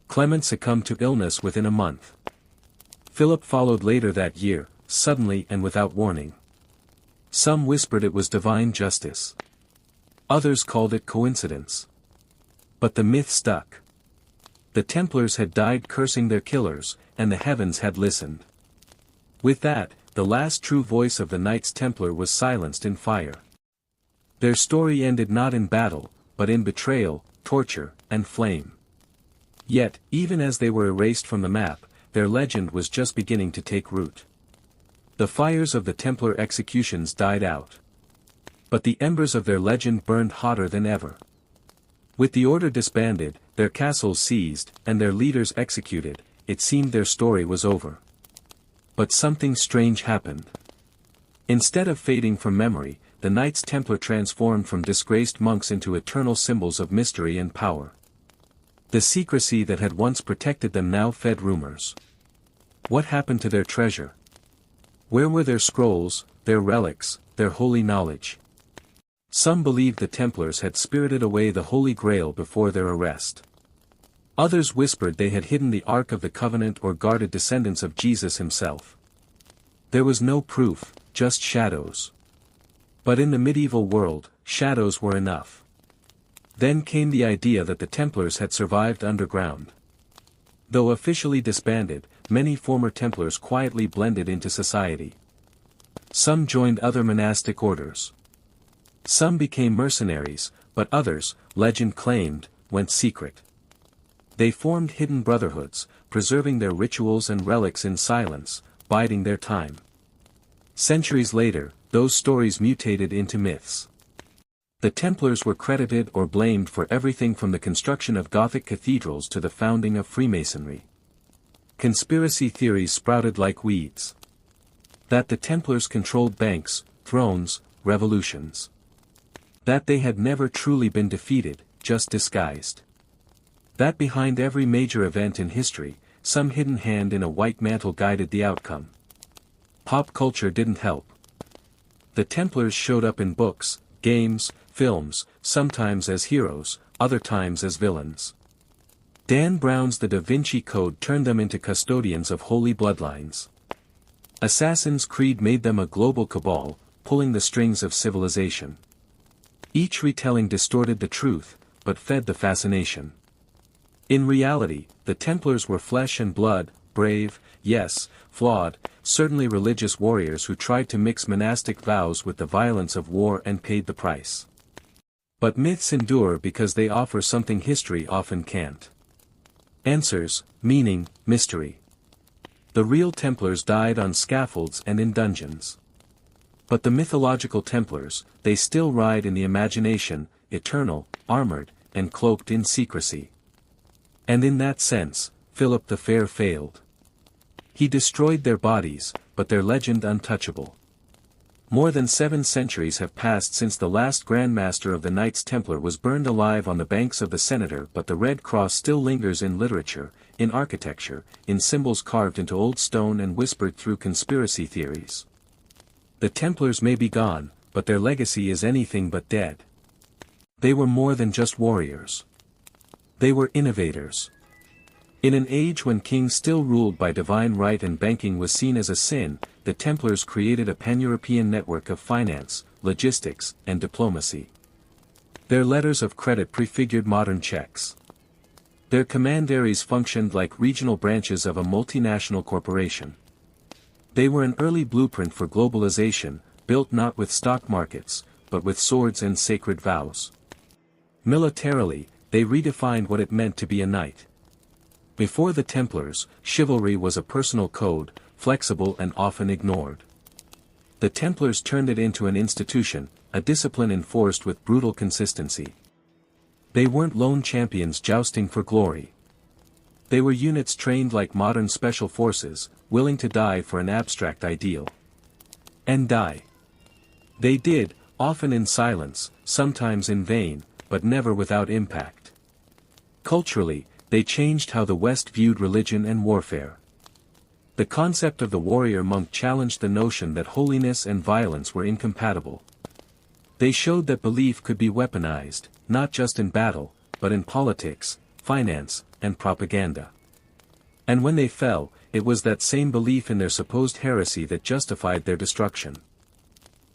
Clement succumbed to illness within a month. Philip followed later that year, suddenly and without warning. Some whispered it was divine justice. Others called it coincidence. But the myth stuck. The Templars had died cursing their killers, and the heavens had listened. With that, the last true voice of the Knights Templar was silenced in fire. Their story ended not in battle, but in betrayal, torture, and flame. Yet, even as they were erased from the map, their legend was just beginning to take root. The fires of the Templar executions died out. But the embers of their legend burned hotter than ever. With the order disbanded, their castles seized, and their leaders executed, it seemed their story was over. But something strange happened. Instead of fading from memory, the Knights Templar transformed from disgraced monks into eternal symbols of mystery and power. The secrecy that had once protected them now fed rumors. What happened to their treasure? Where were their scrolls, their relics, their holy knowledge? Some believed the Templars had spirited away the Holy Grail before their arrest. Others whispered they had hidden the Ark of the Covenant or guarded descendants of Jesus himself. There was no proof, just shadows. But in the medieval world, shadows were enough. Then came the idea that the Templars had survived underground. Though officially disbanded, many former Templars quietly blended into society. Some joined other monastic orders. Some became mercenaries, but others, legend claimed, went secret. They formed hidden brotherhoods, preserving their rituals and relics in silence, biding their time. Centuries later, those stories mutated into myths. The Templars were credited or blamed for everything from the construction of Gothic cathedrals to the founding of Freemasonry. Conspiracy theories sprouted like weeds. That the Templars controlled banks, thrones, revolutions. That they had never truly been defeated, just disguised. That behind every major event in history, some hidden hand in a white mantle guided the outcome. Pop culture didn't help. The Templars showed up in books, games, films, sometimes as heroes, other times as villains. Dan Brown's The Da Vinci Code turned them into custodians of holy bloodlines. Assassin's Creed made them a global cabal, pulling the strings of civilization. Each retelling distorted the truth, but fed the fascination. In reality, the Templars were flesh and blood, brave, yes, flawed, certainly religious warriors who tried to mix monastic vows with the violence of war and paid the price. But myths endure because they offer something history often can't. Answers, meaning, mystery. The real Templars died on scaffolds and in dungeons. But the mythological Templars, they still ride in the imagination, eternal, armored, and cloaked in secrecy. And in that sense, Philip the Fair failed. He destroyed their bodies, but their legend untouchable. More than 7 centuries have passed since the last Grand Master of the Knights Templar was burned alive on the banks of the Senator, but the Red Cross still lingers in literature, in architecture, in symbols carved into old stone and whispered through conspiracy theories. The Templars may be gone, but their legacy is anything but dead. They were more than just warriors. They were innovators. In an age when kings still ruled by divine right and banking was seen as a sin, the Templars created a pan-European network of finance, logistics, and diplomacy. Their letters of credit prefigured modern checks. Their commanderies functioned like regional branches of a multinational corporation. They were an early blueprint for globalization, built not with stock markets, but with swords and sacred vows. Militarily, they redefined what it meant to be a knight. Before the Templars, chivalry was a personal code, flexible and often ignored. The Templars turned it into an institution, a discipline enforced with brutal consistency. They weren't lone champions jousting for glory. They were units trained like modern special forces, willing to die for an abstract ideal. And die. They did, often in silence, sometimes in vain, but never without impact. Culturally, they changed how the West viewed religion and warfare. The concept of the warrior monk challenged the notion that holiness and violence were incompatible. They showed that belief could be weaponized, not just in battle, but in politics, finance, and propaganda. And when they fell, it was that same belief in their supposed heresy that justified their destruction.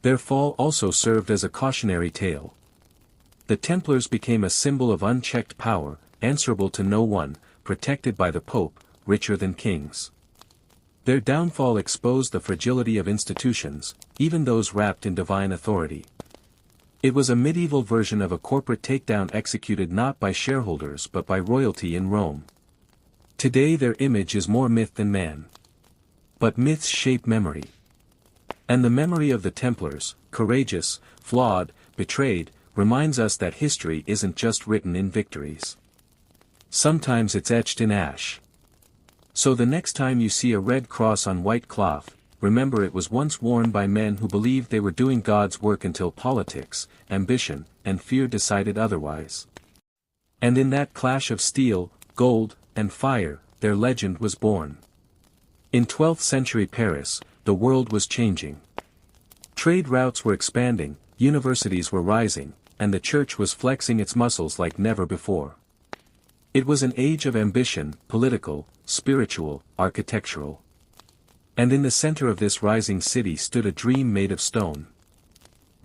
Their fall also served as a cautionary tale. The Templars became a symbol of unchecked power, answerable to no one, protected by the Pope, richer than kings. Their downfall exposed the fragility of institutions, even those wrapped in divine authority. It was a medieval version of a corporate takedown executed not by shareholders but by royalty in Rome. Today their image is more myth than man. But myths shape memory. And the memory of the Templars, courageous, flawed, betrayed, reminds us that history isn't just written in victories. Sometimes it's etched in ash. So the next time you see a red cross on white cloth, remember it was once worn by men who believed they were doing God's work until politics, ambition, and fear decided otherwise. And in that clash of steel, gold, and fire, their legend was born. In 12th century Paris, the world was changing. Trade routes were expanding, universities were rising, and the church was flexing its muscles like never before. It was an age of ambition, political, spiritual, architectural. And in the center of this rising city stood a dream made of stone.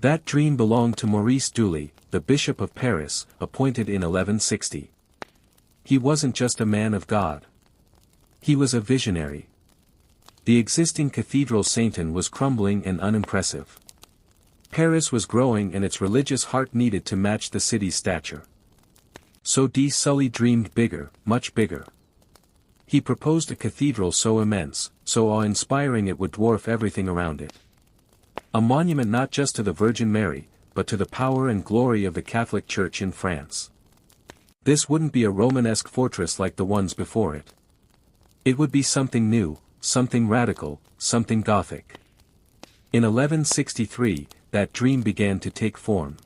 That dream belonged to Maurice Doully, the Bishop of Paris, appointed in 1160. He wasn't just a man of God. He was a visionary. The existing cathedral Saint-Anne was crumbling and unimpressive. Paris was growing and its religious heart needed to match the city's stature. So D. Sully dreamed bigger, much bigger. He proposed a cathedral so immense, so awe-inspiring it would dwarf everything around it. A monument not just to the Virgin Mary, but to the power and glory of the Catholic Church in France. This wouldn't be a Romanesque fortress like the ones before it. It would be something new, something radical, something Gothic. In 1163, that dream began to take form.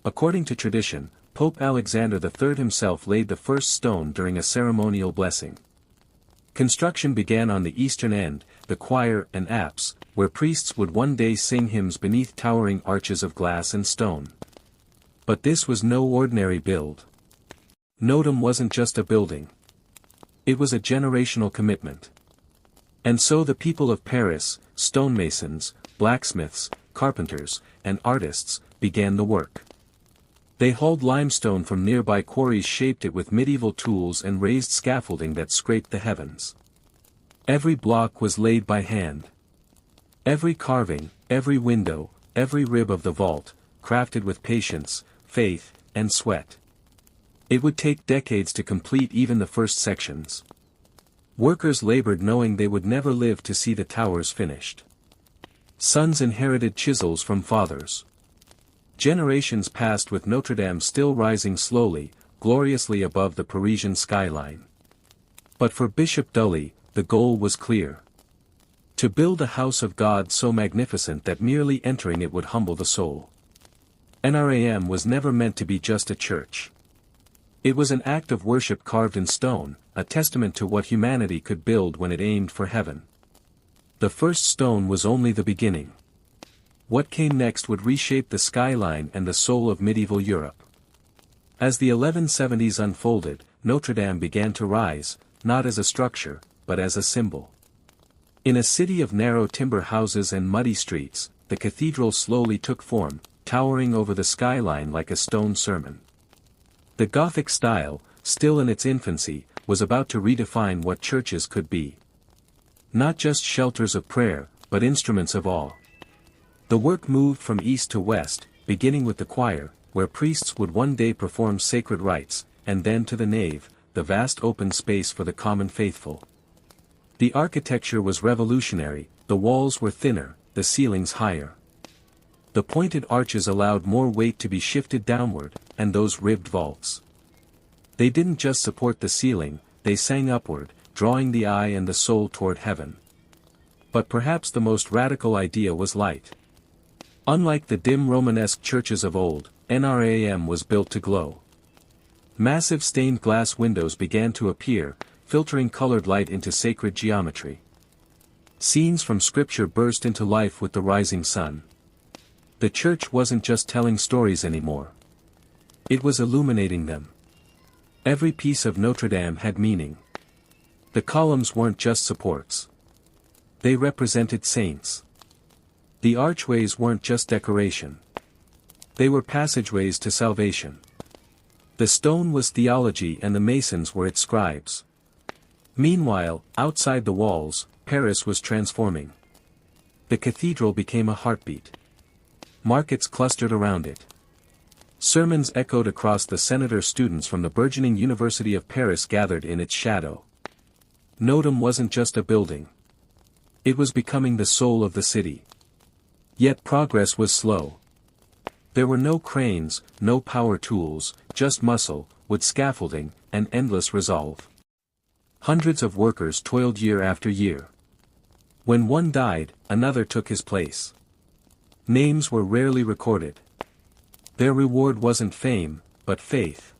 According to tradition, Pope Alexander III himself laid the first stone during a ceremonial blessing. Construction began on the eastern end, the choir and apse, where priests would one day sing hymns beneath towering arches of glass and stone. But this was no ordinary build. Notre Dame wasn't just a building. It was a generational commitment. And so the people of Paris, stonemasons, blacksmiths, carpenters, and artists, began the work. They hauled limestone from nearby quarries, shaped it with medieval tools and raised scaffolding that scraped the heavens. Every block was laid by hand. Every carving, every window, every rib of the vault, crafted with patience, faith, and sweat. It would take decades to complete even the first sections. Workers labored knowing they would never live to see the towers finished. Sons inherited chisels from fathers. Generations passed with Notre Dame still rising slowly, gloriously above the Parisian skyline. But for Bishop Dully, the goal was clear. To build a house of God so magnificent that merely entering it would humble the soul. NRAM was never meant to be just a church. It was an act of worship carved in stone, a testament to what humanity could build when it aimed for heaven. The first stone was only the beginning. What came next would reshape the skyline and the soul of medieval Europe. As the 1170s unfolded, Notre Dame began to rise, not as a structure, but as a symbol. In a city of narrow timber houses and muddy streets, the cathedral slowly took form, towering over the skyline like a stone sermon. The Gothic style, still in its infancy, was about to redefine what churches could be. Not just shelters of prayer, but instruments of awe. The work moved from east to west, beginning with the choir, where priests would one day perform sacred rites, and then to the nave, the vast open space for the common faithful. The architecture was revolutionary, the walls were thinner, the ceilings higher. The pointed arches allowed more weight to be shifted downward, and those ribbed vaults. They didn't just support the ceiling, they sang upward, drawing the eye and the soul toward heaven. But perhaps the most radical idea was light. Unlike the dim Romanesque churches of old, NRAM was built to glow. Massive stained glass windows began to appear, filtering colored light into sacred geometry. Scenes from scripture burst into life with the rising sun. The church wasn't just telling stories anymore. It was illuminating them. Every piece of Notre Dame had meaning. The columns weren't just supports. They represented saints. The archways weren't just decoration. They were passageways to salvation. The stone was theology and the masons were its scribes. Meanwhile, outside the walls, Paris was transforming. The cathedral became a heartbeat. Markets clustered around it. Sermons echoed across the senator. Students from the burgeoning University of Paris gathered in its shadow. Notre Dame wasn't just a building. It was becoming the soul of the city. Yet progress was slow. There were no cranes, no power tools, just muscle, wood scaffolding, and endless resolve. Hundreds of workers toiled year after year. When one died, another took his place. Names were rarely recorded. Their reward wasn't fame, but faith.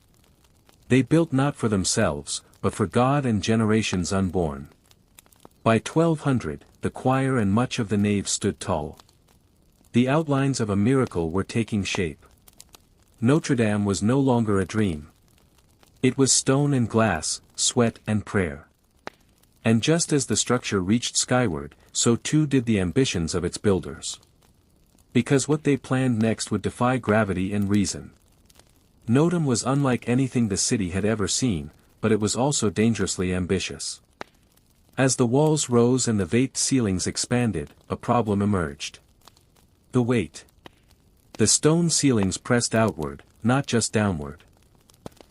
They built not for themselves, but for God and generations unborn. By 1200, the choir and much of the nave stood tall. The outlines of a miracle were taking shape. Notre Dame was no longer a dream. It was stone and glass, sweat and prayer. And just as the structure reached skyward, so too did the ambitions of its builders. Because what they planned next would defy gravity and reason. Notre Dame was unlike anything the city had ever seen, but it was also dangerously ambitious. As the walls rose and the vaped ceilings expanded, a problem emerged. The weight. The stone ceilings pressed outward, not just downward.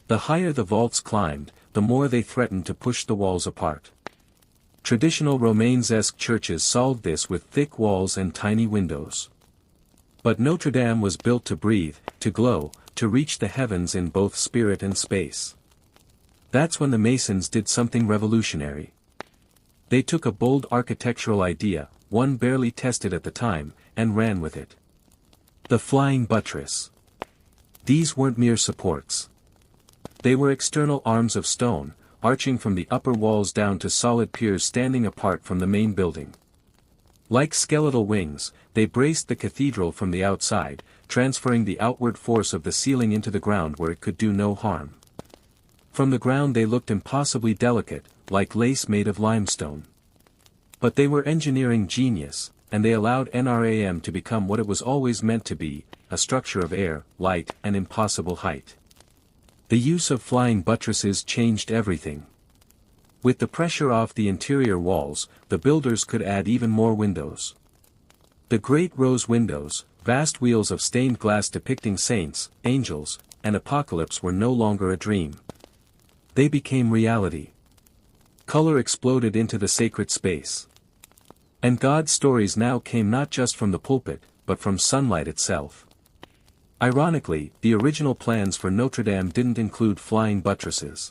The higher the vaults climbed, the more they threatened to push the walls apart. Traditional Romanesque churches solved this with thick walls and tiny windows. But Notre Dame was built to breathe, to glow, to reach the heavens in both spirit and space. That's when the Masons did something revolutionary. They took a bold architectural idea, one barely tested at the time, and ran with it. The flying buttress. These weren't mere supports. They were external arms of stone, arching from the upper walls down to solid piers standing apart from the main building. Like skeletal wings, they braced the cathedral from the outside, transferring the outward force of the ceiling into the ground where it could do no harm. From the ground they looked impossibly delicate, like lace made of limestone. But they were engineering genius, and they allowed NRAM to become what it was always meant to be, a structure of air, light, and impossible height. The use of flying buttresses changed everything. With the pressure off the interior walls, the builders could add even more windows. The great rose windows, vast wheels of stained glass depicting saints, angels, and apocalypse were no longer a dream. They became reality. Color exploded into the sacred space. And God's stories now came not just from the pulpit, but from sunlight itself. Ironically, the original plans for Notre Dame didn't include flying buttresses.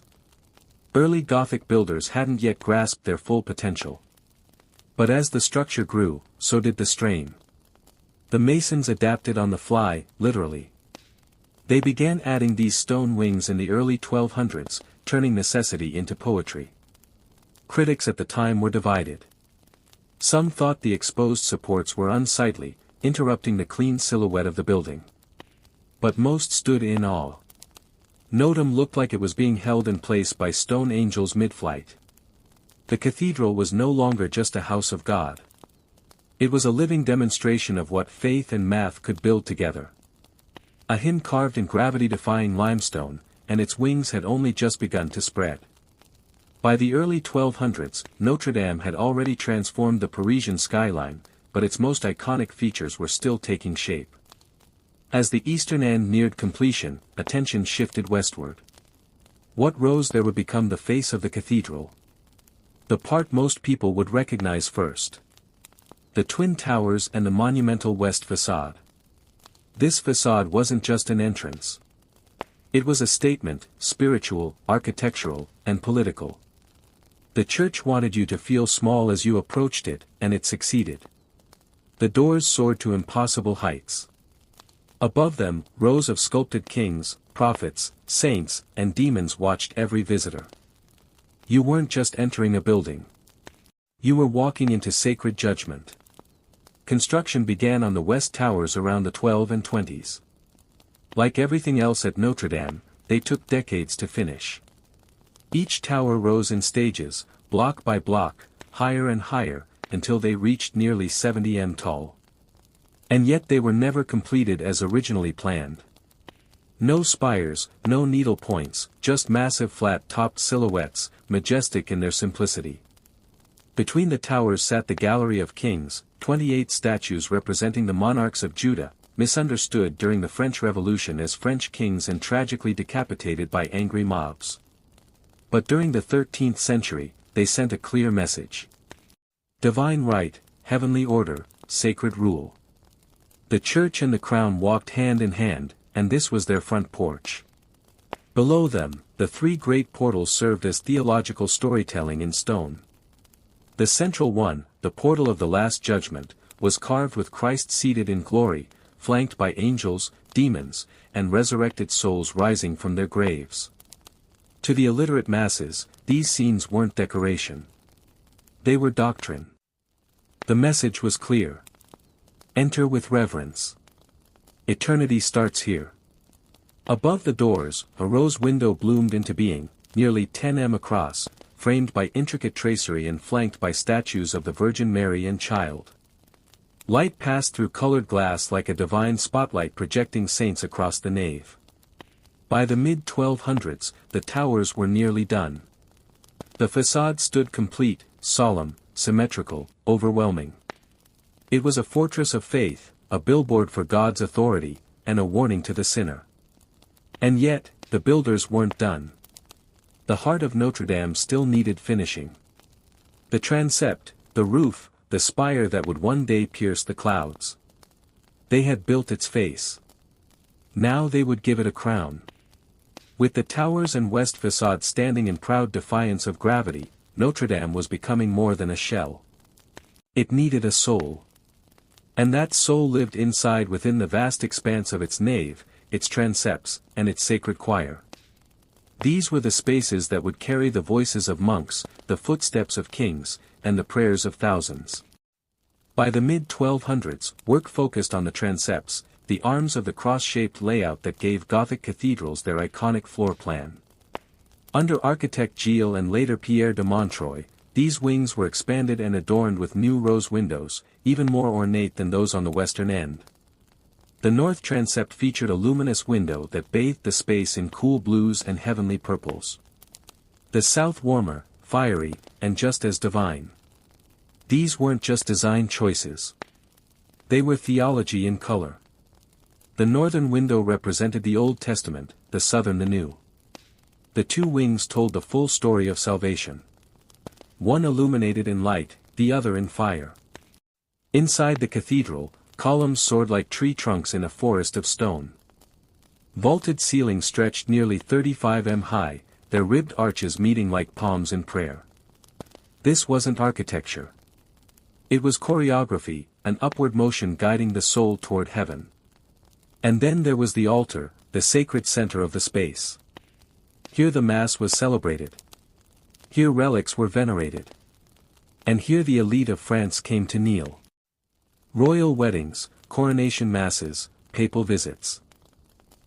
Early Gothic builders hadn't yet grasped their full potential. But as the structure grew, so did the strain. The masons adapted on the fly, literally. They began adding these stone wings in the early 1200s, turning necessity into poetry. Critics at the time were divided. Some thought the exposed supports were unsightly, interrupting the clean silhouette of the building. But most stood in awe. Notre Dame looked like it was being held in place by stone angels mid-flight. The cathedral was no longer just a house of God. It was a living demonstration of what faith and math could build together. A hymn carved in gravity-defying limestone, and its wings had only just begun to spread. By the early 1200s, Notre Dame had already transformed the Parisian skyline, but its most iconic features were still taking shape. As the eastern end neared completion, attention shifted westward. What rose there would become the face of the cathedral. The part most people would recognize first. The twin towers and the monumental west facade. This facade wasn't just an entrance. It was a statement, spiritual, architectural, and political. The church wanted you to feel small as you approached it, and it succeeded. The doors soared to impossible heights. Above them, rows of sculpted kings, prophets, saints, and demons watched every visitor. You weren't just entering a building. You were walking into sacred judgment. Construction began on the west towers around the 12 and 20s. Like everything else at Notre Dame, they took decades to finish. Each tower rose in stages, block by block, higher and higher, until they reached nearly 70 m tall. And yet they were never completed as originally planned. No spires, no needle points, just massive flat-topped silhouettes, majestic in their simplicity. Between the towers sat the Gallery of Kings, 28 statues representing the monarchs of Judah, misunderstood during the French Revolution as French kings and tragically decapitated by angry mobs. But during the 13th century, they sent a clear message. Divine right, heavenly order, sacred rule. The church and the crown walked hand in hand, and this was their front porch. Below them, the three great portals served as theological storytelling in stone. The central one, the portal of the Last Judgment, was carved with Christ seated in glory, flanked by angels, demons, and resurrected souls rising from their graves. To the illiterate masses, these scenes weren't decoration. They were doctrine. The message was clear. Enter with reverence. Eternity starts here. Above the doors, a rose window bloomed into being, nearly 10 m across, framed by intricate tracery and flanked by statues of the Virgin Mary and Child. Light passed through colored glass like a divine spotlight projecting saints across the nave. By the mid-1200s, the towers were nearly done. The facade stood complete, solemn, symmetrical, overwhelming. It was a fortress of faith, a billboard for God's authority, and a warning to the sinner. And yet, the builders weren't done. The heart of Notre Dame still needed finishing. The transept, the roof, the spire that would one day pierce the clouds. They had built its face. Now they would give it a crown. With the towers and west facade standing in proud defiance of gravity, Notre Dame was becoming more than a shell. It needed a soul. And that soul lived inside within the vast expanse of its nave, its transepts, and its sacred choir. These were the spaces that would carry the voices of monks, the footsteps of kings, and the prayers of thousands. By the mid-1200s, work focused on the transepts, the arms of the cross-shaped layout that gave Gothic cathedrals their iconic floor plan. Under architect Gilles and later Pierre de Montreuil, these wings were expanded and adorned with new rose windows, even more ornate than those on the western end. The north transept featured a luminous window that bathed the space in cool blues and heavenly purples. The south warmer, fiery, and just as divine. These weren't just design choices. They were theology in color. The northern window represented the Old Testament, the southern the New. The two wings told the full story of salvation. One illuminated in light, the other in fire. Inside the cathedral, columns soared like tree trunks in a forest of stone. Vaulted ceilings stretched nearly 35 m high, their ribbed arches meeting like palms in prayer. This wasn't architecture. It was choreography, an upward motion guiding the soul toward heaven. And then there was the altar, the sacred center of the space. Here the Mass was celebrated. Here relics were venerated. And here the elite of France came to kneel. Royal weddings, coronation masses, papal visits.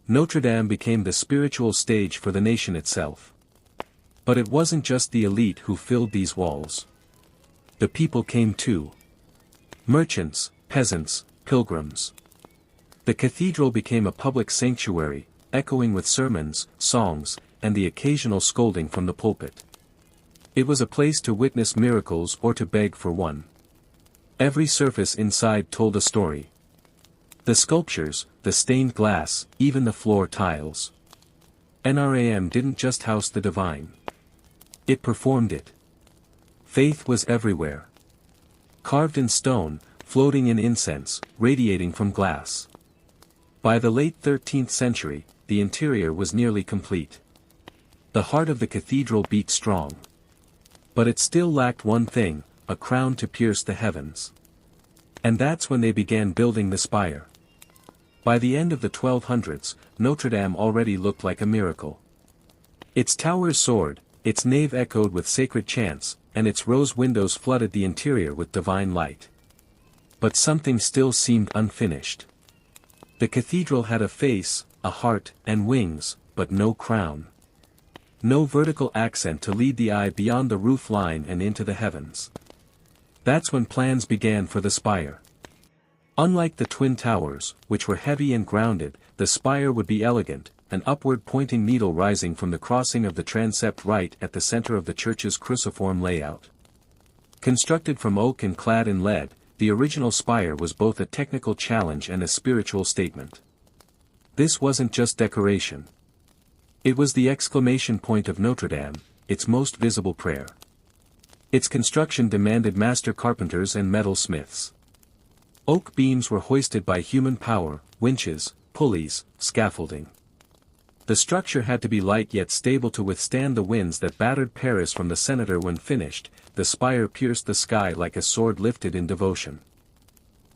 Notre Dame became the spiritual stage for the nation itself. But it wasn't just the elite who filled these walls. The people came too. Merchants, peasants, pilgrims. The cathedral became a public sanctuary, echoing with sermons, songs, and the occasional scolding from the pulpit. It was a place to witness miracles or to beg for one. Every surface inside told a story. The sculptures, the stained glass, even the floor tiles. NRAM didn't just house the divine. It performed it. Faith was everywhere. Carved in stone, floating in incense, radiating from glass. By the late 13th century, the interior was nearly complete. The heart of the cathedral beat strong. But it still lacked one thing, a crown to pierce the heavens. And that's when they began building the spire. By the end of the 1200s, Notre Dame already looked like a miracle. Its towers soared, its nave echoed with sacred chants, and its rose windows flooded the interior with divine light. But something still seemed unfinished. The cathedral had a face, a heart, and wings, but no crown. No vertical accent to lead the eye beyond the roof line and into the heavens. That's when plans began for the spire. Unlike the twin towers, which were heavy and grounded, the spire would be elegant, an upward-pointing needle rising from the crossing of the transept right at the center of the church's cruciform layout. Constructed from oak and clad in lead, the original spire was both a technical challenge and a spiritual statement. This wasn't just decoration. It was the exclamation point of Notre Dame, its most visible prayer. Its construction demanded master carpenters and metal smiths. Oak beams were hoisted by human power, winches, pulleys, scaffolding. The structure had to be light yet stable to withstand the winds that battered Paris from the Senator. When finished, the spire pierced the sky like a sword lifted in devotion.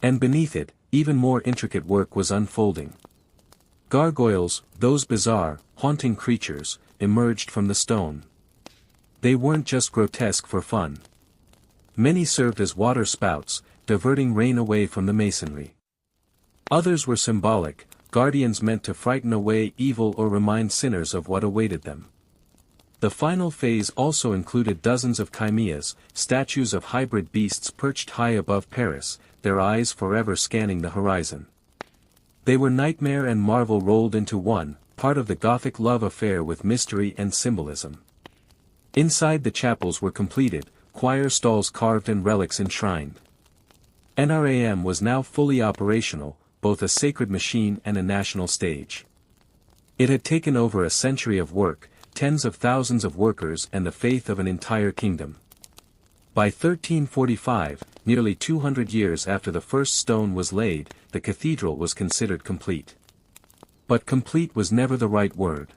And beneath it, even more intricate work was unfolding. Gargoyles, those bizarre, haunting creatures, emerged from the stone. They weren't just grotesque for fun. Many served as water spouts, diverting rain away from the masonry. Others were symbolic, guardians meant to frighten away evil or remind sinners of what awaited them. The final phase also included dozens of chimeas, statues of hybrid beasts perched high above Paris, their eyes forever scanning the horizon. They were nightmare and marvel rolled into one, part of the Gothic love affair with mystery and symbolism. Inside the chapels were completed, choir stalls carved and relics enshrined. NRAM was now fully operational, both a sacred machine and a national stage. It had taken over a century of work, tens of thousands of workers and the faith of an entire kingdom. By 1345, nearly 200 years after the first stone was laid, the cathedral was considered complete. But complete was never the right word.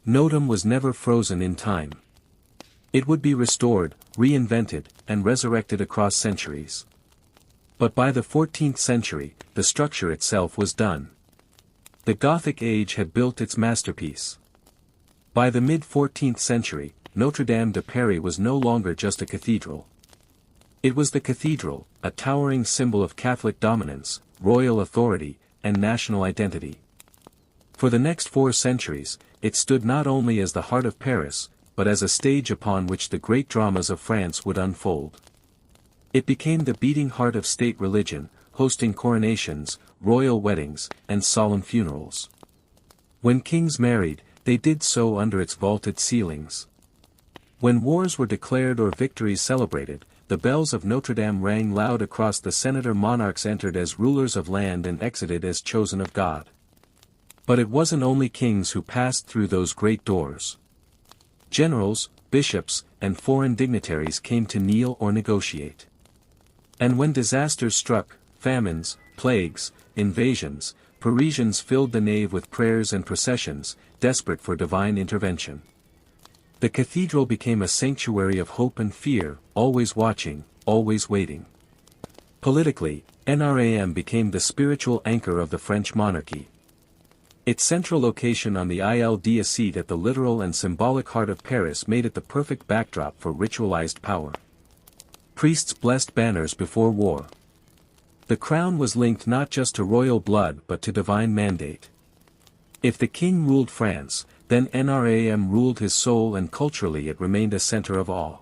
Notre Dame was never frozen in time. It would be restored, reinvented, and resurrected across centuries. But by the 14th century, the structure itself was done. The Gothic age had built its masterpiece. By the mid-14th century, Notre Dame de Paris was no longer just a cathedral. It was the cathedral, a towering symbol of Catholic dominance, royal authority, and national identity. For the next 4 centuries, it stood not only as the heart of Paris, but as a stage upon which the great dramas of France would unfold. It became the beating heart of state religion, hosting coronations, royal weddings, and solemn funerals. When kings married, they did so under its vaulted ceilings. When wars were declared or victories celebrated, the bells of Notre Dame rang loud across the senator. Monarchs entered as rulers of land and exited as chosen of God. But it wasn't only kings who passed through those great doors. Generals, bishops, and foreign dignitaries came to kneel or negotiate. And when disasters struck, famines, plagues, invasions, Parisians filled the nave with prayers and processions, desperate for divine intervention. The cathedral became a sanctuary of hope and fear, always watching, always waiting. Politically, NRAM became the spiritual anchor of the French monarchy. Its central location on the Ile d'Assise at the literal and symbolic heart of Paris made it the perfect backdrop for ritualized power. Priests blessed banners before war. The crown was linked not just to royal blood but to divine mandate. If the king ruled France, then NRAM ruled his soul, and culturally it remained a center of awe.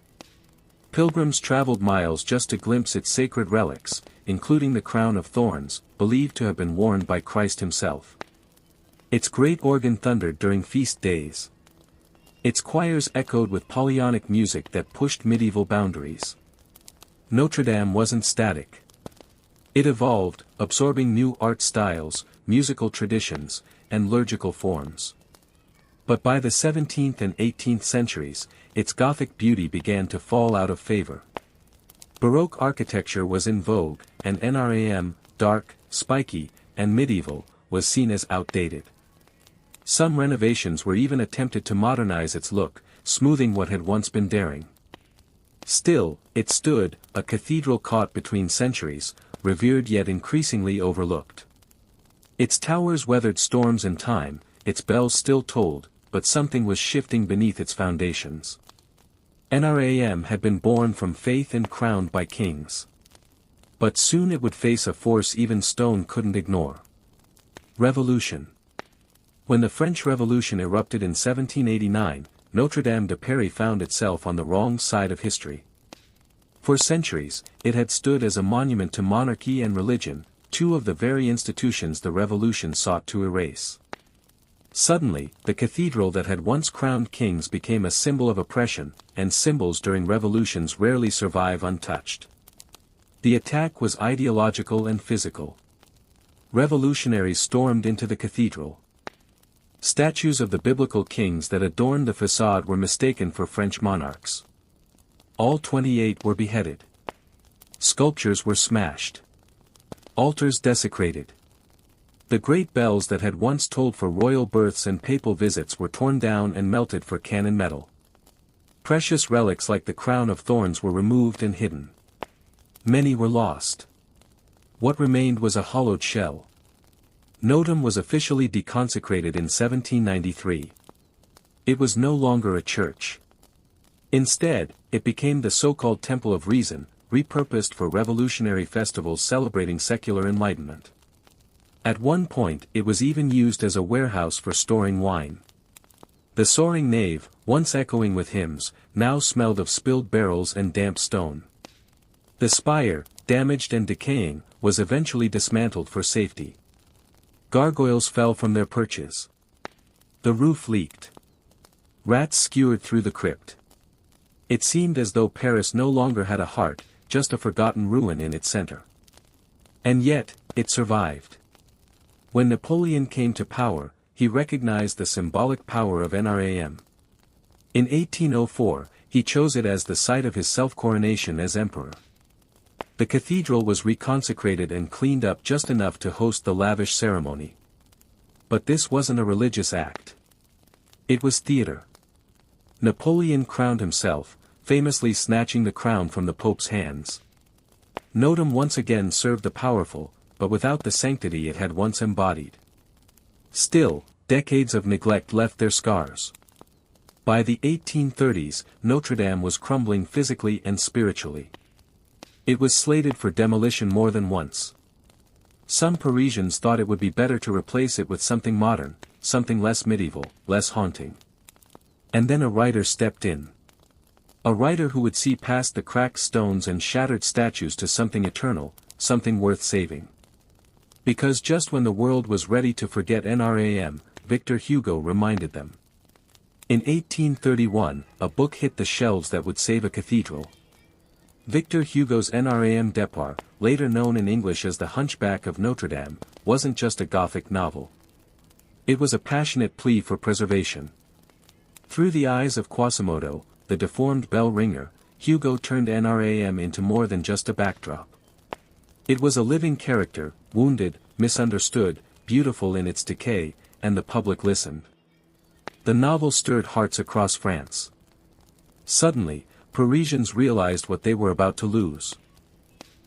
Pilgrims traveled miles just to glimpse its sacred relics, including the crown of thorns, believed to have been worn by Christ himself. Its great organ thundered during feast days. Its choirs echoed with polyphonic music that pushed medieval boundaries. Notre Dame wasn't static. It evolved, absorbing new art styles, musical traditions, and liturgical forms. But by the 17th and 18th centuries, its Gothic beauty began to fall out of favor. Baroque architecture was in vogue, and NRAM, dark, spiky, and medieval, was seen as outdated. Some renovations were even attempted to modernize its look, smoothing what had once been daring. Still, it stood, a cathedral caught between centuries, revered yet increasingly overlooked. Its towers weathered storms and time, its bells still tolled, but something was shifting beneath its foundations. NRAM had been born from faith and crowned by kings. But soon it would face a force even stone couldn't ignore. Revolution. When the French Revolution erupted in 1789, Notre Dame de Paris found itself on the wrong side of history. For centuries, it had stood as a monument to monarchy and religion, two of the very institutions the Revolution sought to erase. Suddenly, the cathedral that had once crowned kings became a symbol of oppression, and symbols during revolutions rarely survive untouched. The attack was ideological and physical. Revolutionaries stormed into the cathedral. Statues of the biblical kings that adorned the facade were mistaken for French monarchs. All 28 were beheaded. Sculptures were smashed. Altars desecrated. The great bells that had once tolled for royal births and papal visits were torn down and melted for cannon metal. Precious relics like the crown of thorns were removed and hidden. Many were lost. What remained was a hollowed shell. Notre Dame was officially deconsecrated in 1793. It was no longer a church. Instead, it became the so-called Temple of Reason, repurposed for revolutionary festivals celebrating secular enlightenment. At one point it was even used as a warehouse for storing wine. The soaring nave, once echoing with hymns, now smelled of spilled barrels and damp stone. The spire, damaged and decaying, was eventually dismantled for safety. Gargoyles fell from their perches. The roof leaked. Rats skewered through the crypt. It seemed as though Paris no longer had a heart, just a forgotten ruin in its center. And yet, it survived. When Napoleon came to power, he recognized the symbolic power of NRAM. In 1804, he chose it as the site of his self-coronation as emperor. The cathedral was reconsecrated and cleaned up just enough to host the lavish ceremony. But this wasn't a religious act. It was theater. Napoleon crowned himself, famously snatching the crown from the Pope's hands. Notre Dame once again served the powerful, but without the sanctity it had once embodied. Still, decades of neglect left their scars. By the 1830s, Notre Dame was crumbling physically and spiritually. It was slated for demolition more than once. Some Parisians thought it would be better to replace it with something modern, something less medieval, less haunting. And then a writer stepped in. A writer who would see past the cracked stones and shattered statues to something eternal, something worth saving. Because just when the world was ready to forget NRAM, Victor Hugo reminded them. In 1831, a book hit the shelves that would save a cathedral. Victor Hugo's Notre Dame, later known in English as The Hunchback of Notre Dame, wasn't just a Gothic novel. It was a passionate plea for preservation. Through the eyes of Quasimodo, the deformed bell ringer, Hugo turned NRAM into more than just a backdrop. It was a living character, wounded, misunderstood, beautiful in its decay, and the public listened. The novel stirred hearts across France. Suddenly, Parisians realized what they were about to lose.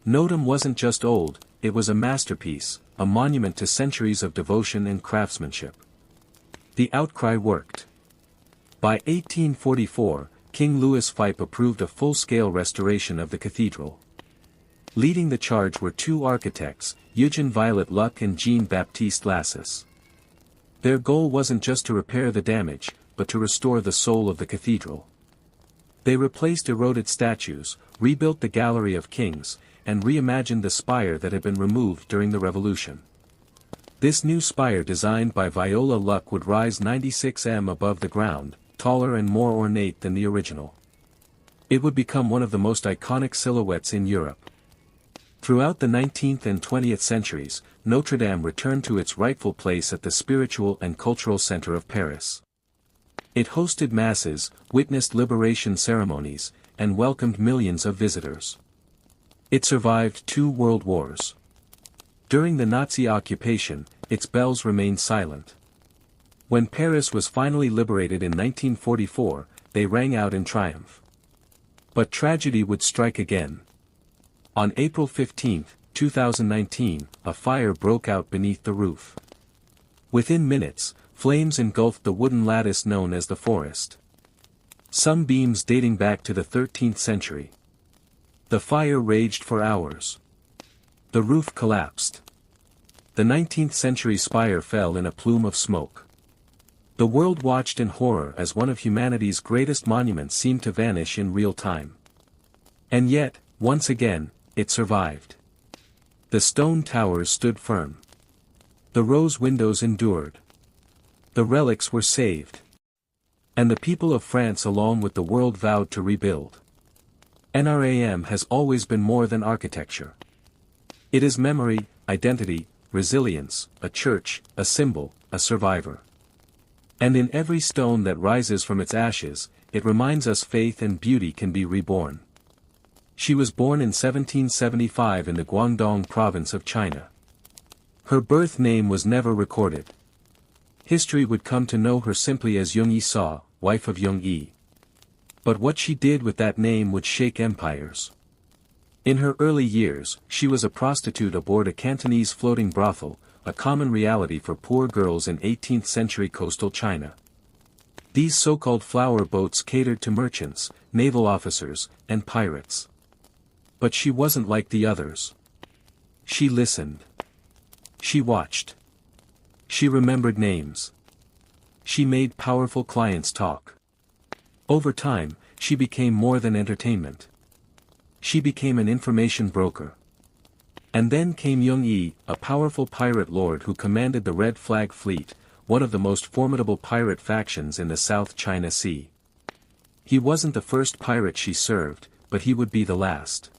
Notre Dame wasn't just old, it was a masterpiece, a monument to centuries of devotion and craftsmanship. The outcry worked. By 1844, King Louis Philippe approved a full-scale restoration of the cathedral. Leading the charge were two architects, Eugène Viollet-le-Duc and Jean-Baptiste Lassus. Their goal wasn't just to repair the damage, but to restore the soul of the cathedral. They replaced eroded statues, rebuilt the Gallery of Kings, and reimagined the spire that had been removed during the Revolution. This new spire designed by Viollet-le-Duc would rise 96 m above the ground, taller and more ornate than the original. It would become one of the most iconic silhouettes in Europe. Throughout the 19th and 20th centuries, Notre Dame returned to its rightful place at the spiritual and cultural center of Paris. It hosted masses, witnessed liberation ceremonies, and welcomed millions of visitors. It survived 2 world wars. During the Nazi occupation, its bells remained silent. When Paris was finally liberated in 1944, they rang out in triumph. But tragedy would strike again. On April 15, 2019, a fire broke out beneath the roof. Within minutes, flames engulfed the wooden lattice known as the forest. Some beams dating back to the 13th century. The fire raged for hours. The roof collapsed. The 19th century spire fell in a plume of smoke. The world watched in horror as one of humanity's greatest monuments seemed to vanish in real time. And yet, once again, it survived. The stone towers stood firm. The rose windows endured. The relics were saved. And the people of France along with the world vowed to rebuild. NRAM has always been more than architecture. It is memory, identity, resilience, a church, a symbol, a survivor. And in every stone that rises from its ashes, it reminds us faith and beauty can be reborn. She was born in 1775 in the Guangdong province of China. Her birth name was never recorded. History would come to know her simply as Yung Yi Sa, wife of Yung Yi. But what she did with that name would shake empires. In her early years, she was a prostitute aboard a Cantonese floating brothel, a common reality for poor girls in 18th century coastal China. These so-called flower boats catered to merchants, naval officers, and pirates. But she wasn't like the others. She listened. She watched. She remembered names. She made powerful clients talk. Over time, she became more than entertainment. She became an information broker. And then came Yung Yi, a powerful pirate lord who commanded the Red Flag Fleet, one of the most formidable pirate factions in the South China Sea. He wasn't the first pirate she served, but he would be the last.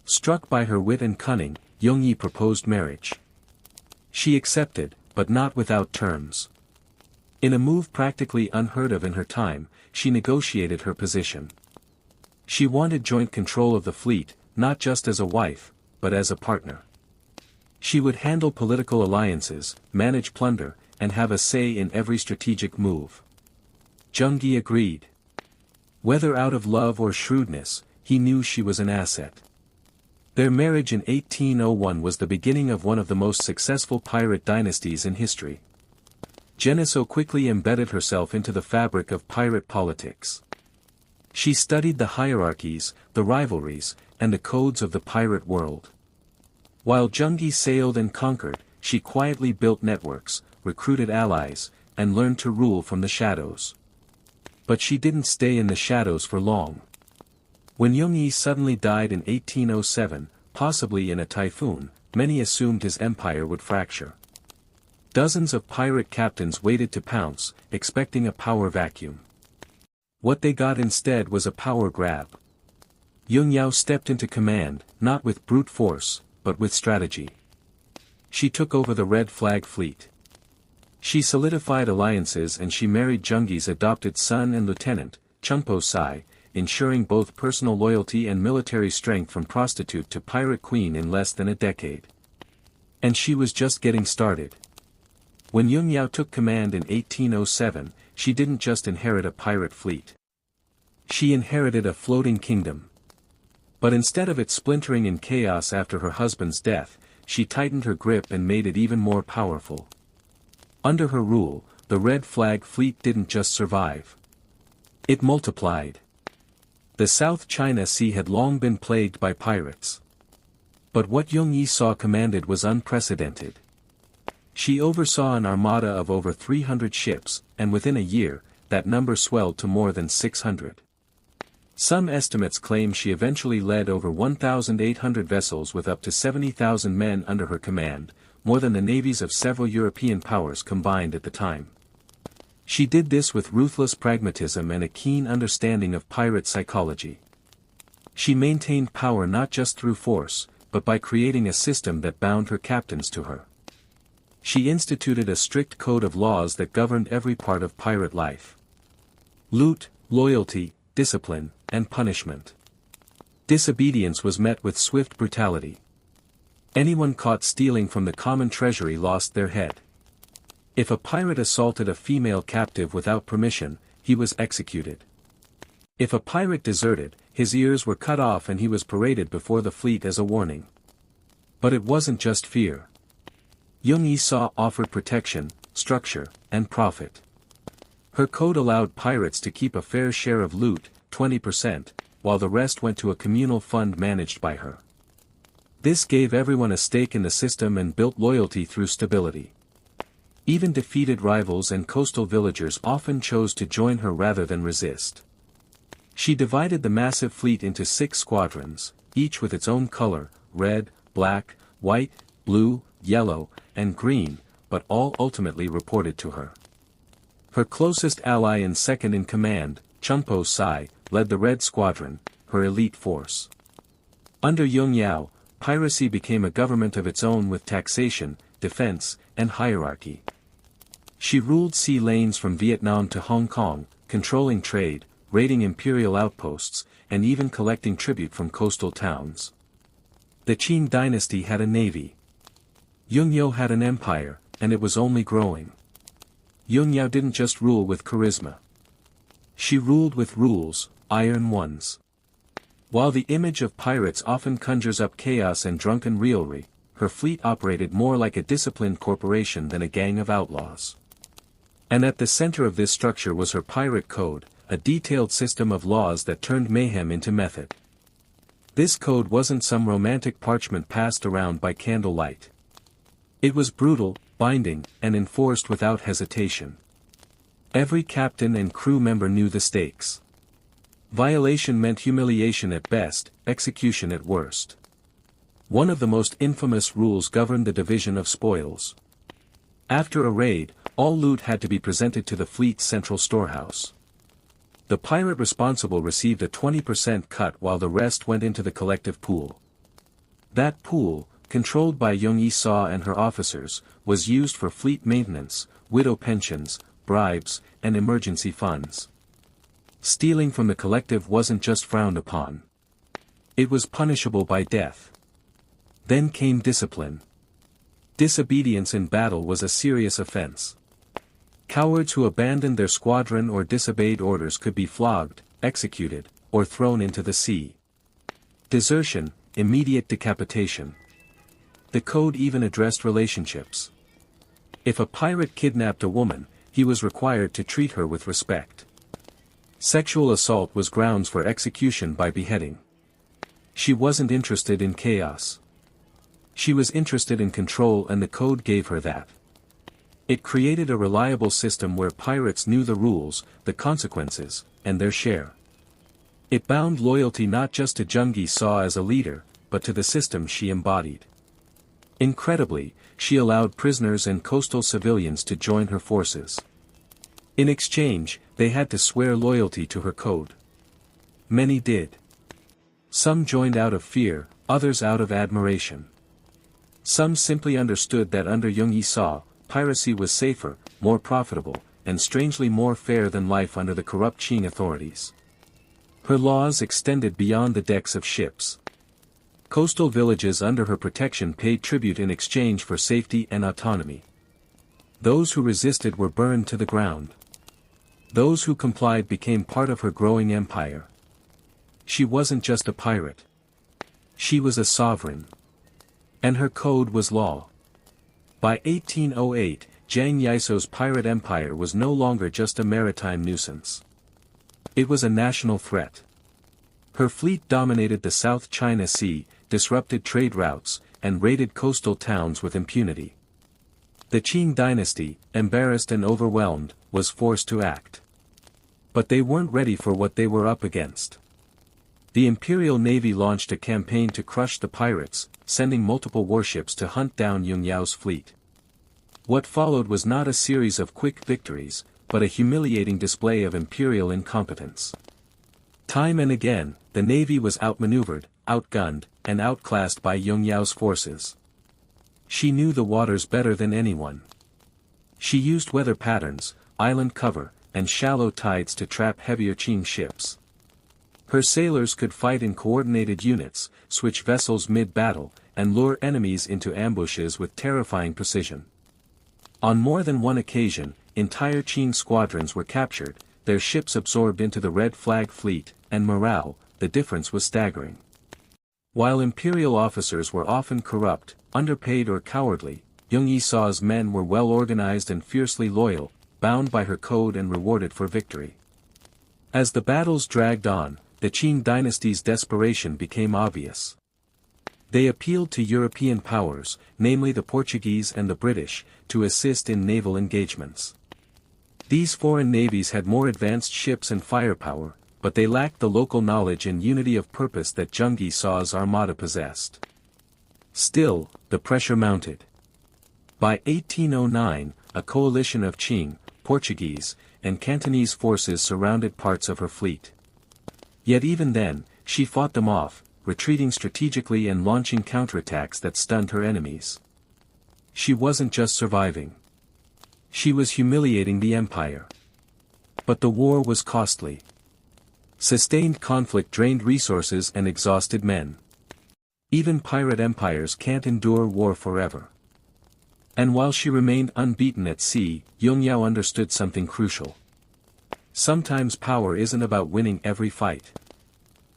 Struck by her wit and cunning, Yung Yi proposed marriage. She accepted, but not without terms. In a move practically unheard of in her time, she negotiated her position. She wanted joint control of the fleet, not just as a wife, but as a partner. She would handle political alliances, manage plunder, and have a say in every strategic move. Zheng Yi agreed. Whether out of love or shrewdness, he knew she was an asset. Their marriage in 1801 was the beginning of one of the most successful pirate dynasties in history. Geneso quickly embedded herself into the fabric of pirate politics. She studied the hierarchies, the rivalries, and the codes of the pirate world. While Zheng Yi sailed and conquered, she quietly built networks, recruited allies, and learned to rule from the shadows. But she didn't stay in the shadows for long. When Yung Yi suddenly died in 1807, possibly in a typhoon, many assumed his empire would fracture. Dozens of pirate captains waited to pounce, expecting a power vacuum. What they got instead was a power grab. Yung Yao stepped into command, not with brute force, but with strategy. She took over the Red Flag Fleet. She solidified alliances and she married Zhenghi's adopted son and lieutenant, Chengpo Sai, ensuring both personal loyalty and military strength from prostitute to pirate queen in less than a decade. And she was just getting started. When Yung Yao took command in 1807, she didn't just inherit a pirate fleet. She inherited a floating kingdom. But instead of it splintering in chaos after her husband's death, she tightened her grip and made it even more powerful. Under her rule, the Red Flag Fleet didn't just survive. It multiplied. The South China Sea had long been plagued by pirates. But what Yung Yi commanded was unprecedented. She oversaw an armada of over 300 ships, and within a year, that number swelled to more than 600. Some estimates claim she eventually led over 1,800 vessels with up to 70,000 men under her command, more than the navies of several European powers combined at the time. She did this with ruthless pragmatism and a keen understanding of pirate psychology. She maintained power not just through force, but by creating a system that bound her captains to her. She instituted a strict code of laws that governed every part of pirate life. Loot, loyalty, discipline, and punishment. Disobedience was met with swift brutality. Anyone caught stealing from the common treasury lost their head. If a pirate assaulted a female captive without permission, he was executed. If a pirate deserted, his ears were cut off and he was paraded before the fleet as a warning. But it wasn't just fear. Yung Yi offered protection, structure, and profit. Her code allowed pirates to keep a fair share of loot, 20%, while the rest went to a communal fund managed by her. This gave everyone a stake in the system and built loyalty through stability. Even defeated rivals and coastal villagers often chose to join her rather than resist. She divided the massive fleet into 6 squadrons, each with its own color, red, black, white, blue, yellow, and green, but all ultimately reported to her. Her closest ally and second in command, Chengpo Sai, led the Red Squadron, her elite force. Under Yung Yao, piracy became a government of its own with taxation, defense, and hierarchy. She ruled sea lanes from Vietnam to Hong Kong, controlling trade, raiding imperial outposts, and even collecting tribute from coastal towns. The Qing dynasty had a navy. Yung Yao had an empire, and it was only growing. Yung Yao didn't just rule with charisma. She ruled with rules, iron ones. While the image of pirates often conjures up chaos and drunken raillery, her fleet operated more like a disciplined corporation than a gang of outlaws. And at the center of this structure was her pirate code, a detailed system of laws that turned mayhem into method. This code wasn't some romantic parchment passed around by candlelight. It was brutal, binding, and enforced without hesitation. Every captain and crew member knew the stakes. Violation meant humiliation at best, execution at worst. One of the most infamous rules governed the division of spoils. After a raid, all loot had to be presented to the fleet's central storehouse. The pirate responsible received a 20% cut while the rest went into the collective pool. That pool, controlled by Yung Yi and her officers, was used for fleet maintenance, widow pensions, bribes, and emergency funds. Stealing from the collective wasn't just frowned upon. It was punishable by death. Then came discipline. Disobedience in battle was a serious offense. Cowards who abandoned their squadron or disobeyed orders could be flogged, executed, or thrown into the sea. Desertion, immediate decapitation. The code even addressed relationships. If a pirate kidnapped a woman, he was required to treat her with respect. Sexual assault was grounds for execution by beheading. She wasn't interested in chaos. She was interested in control, and the code gave her that. It created a reliable system where pirates knew the rules, the consequences, and their share. It bound loyalty not just to Zhenghi as a leader, but to the system she embodied. Incredibly, she allowed prisoners and coastal civilians to join her forces. In exchange, they had to swear loyalty to her code. Many did. Some joined out of fear, others out of admiration. Some simply understood that under Jung Yi-saw, piracy was safer, more profitable, and strangely more fair than life under the corrupt Qing authorities. Her laws extended beyond the decks of ships. Coastal villages under her protection paid tribute in exchange for safety and autonomy. Those who resisted were burned to the ground. Those who complied became part of her growing empire. She wasn't just a pirate. She was a sovereign. And her code was law. By 1808, Jiang Yiso's pirate empire was no longer just a maritime nuisance. It was a national threat. Her fleet dominated the South China Sea, disrupted trade routes, and raided coastal towns with impunity. The Qing dynasty, embarrassed and overwhelmed, was forced to act. But they weren't ready for what they were up against. The Imperial Navy launched a campaign to crush the pirates, sending multiple warships to hunt down Yun Yao's fleet. What followed was not a series of quick victories, but a humiliating display of imperial incompetence. Time and again, the navy was outmaneuvered, outgunned, and outclassed by Yun Yao's forces. She knew the waters better than anyone. She used weather patterns, island cover, and shallow tides to trap heavier Qing ships. Her sailors could fight in coordinated units, switch vessels mid-battle, and lure enemies into ambushes with terrifying precision. On more than one occasion, entire Qing squadrons were captured, their ships absorbed into the Red Flag Fleet, and morale, the difference was staggering. While imperial officers were often corrupt, underpaid or cowardly, Jung Yi-saw's men were well-organized and fiercely loyal, bound by her code and rewarded for victory. As the battles dragged on, the Qing dynasty's desperation became obvious. They appealed to European powers, namely the Portuguese and the British, to assist in naval engagements. These foreign navies had more advanced ships and firepower, but they lacked the local knowledge and unity of purpose that Jung Yi-saw's armada possessed. Still, the pressure mounted. By 1809, a coalition of Qing, Portuguese, and Cantonese forces surrounded parts of her fleet. Yet even then, she fought them off, retreating strategically and launching counterattacks that stunned her enemies. She wasn't just surviving. She was humiliating the empire. But the war was costly. Sustained conflict drained resources and exhausted men. Even pirate empires can't endure war forever. And while she remained unbeaten at sea, Yun Yao understood something crucial. Sometimes power isn't about winning every fight.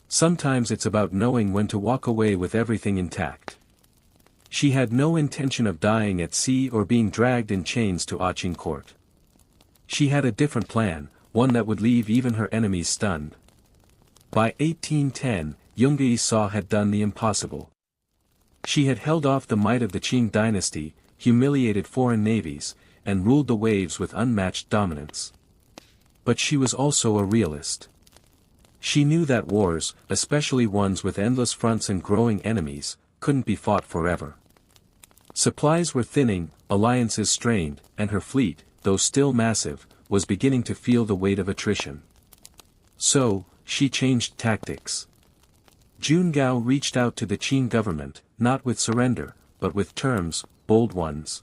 Sometimes it's about knowing when to walk away with everything intact. She had no intention of dying at sea or being dragged in chains to Agincourt. She had a different plan, one that would leave even her enemies stunned. By 1810, Jung Yi-saw had done the impossible. She had held off the might of the Qing dynasty, humiliated foreign navies, and ruled the waves with unmatched dominance. But she was also a realist. She knew that wars, especially ones with endless fronts and growing enemies, couldn't be fought forever. Supplies were thinning, alliances strained, and her fleet, though still massive, was beginning to feel the weight of attrition. So, she changed tactics. Jun Gao reached out to the Qing government, not with surrender, but with terms, bold ones.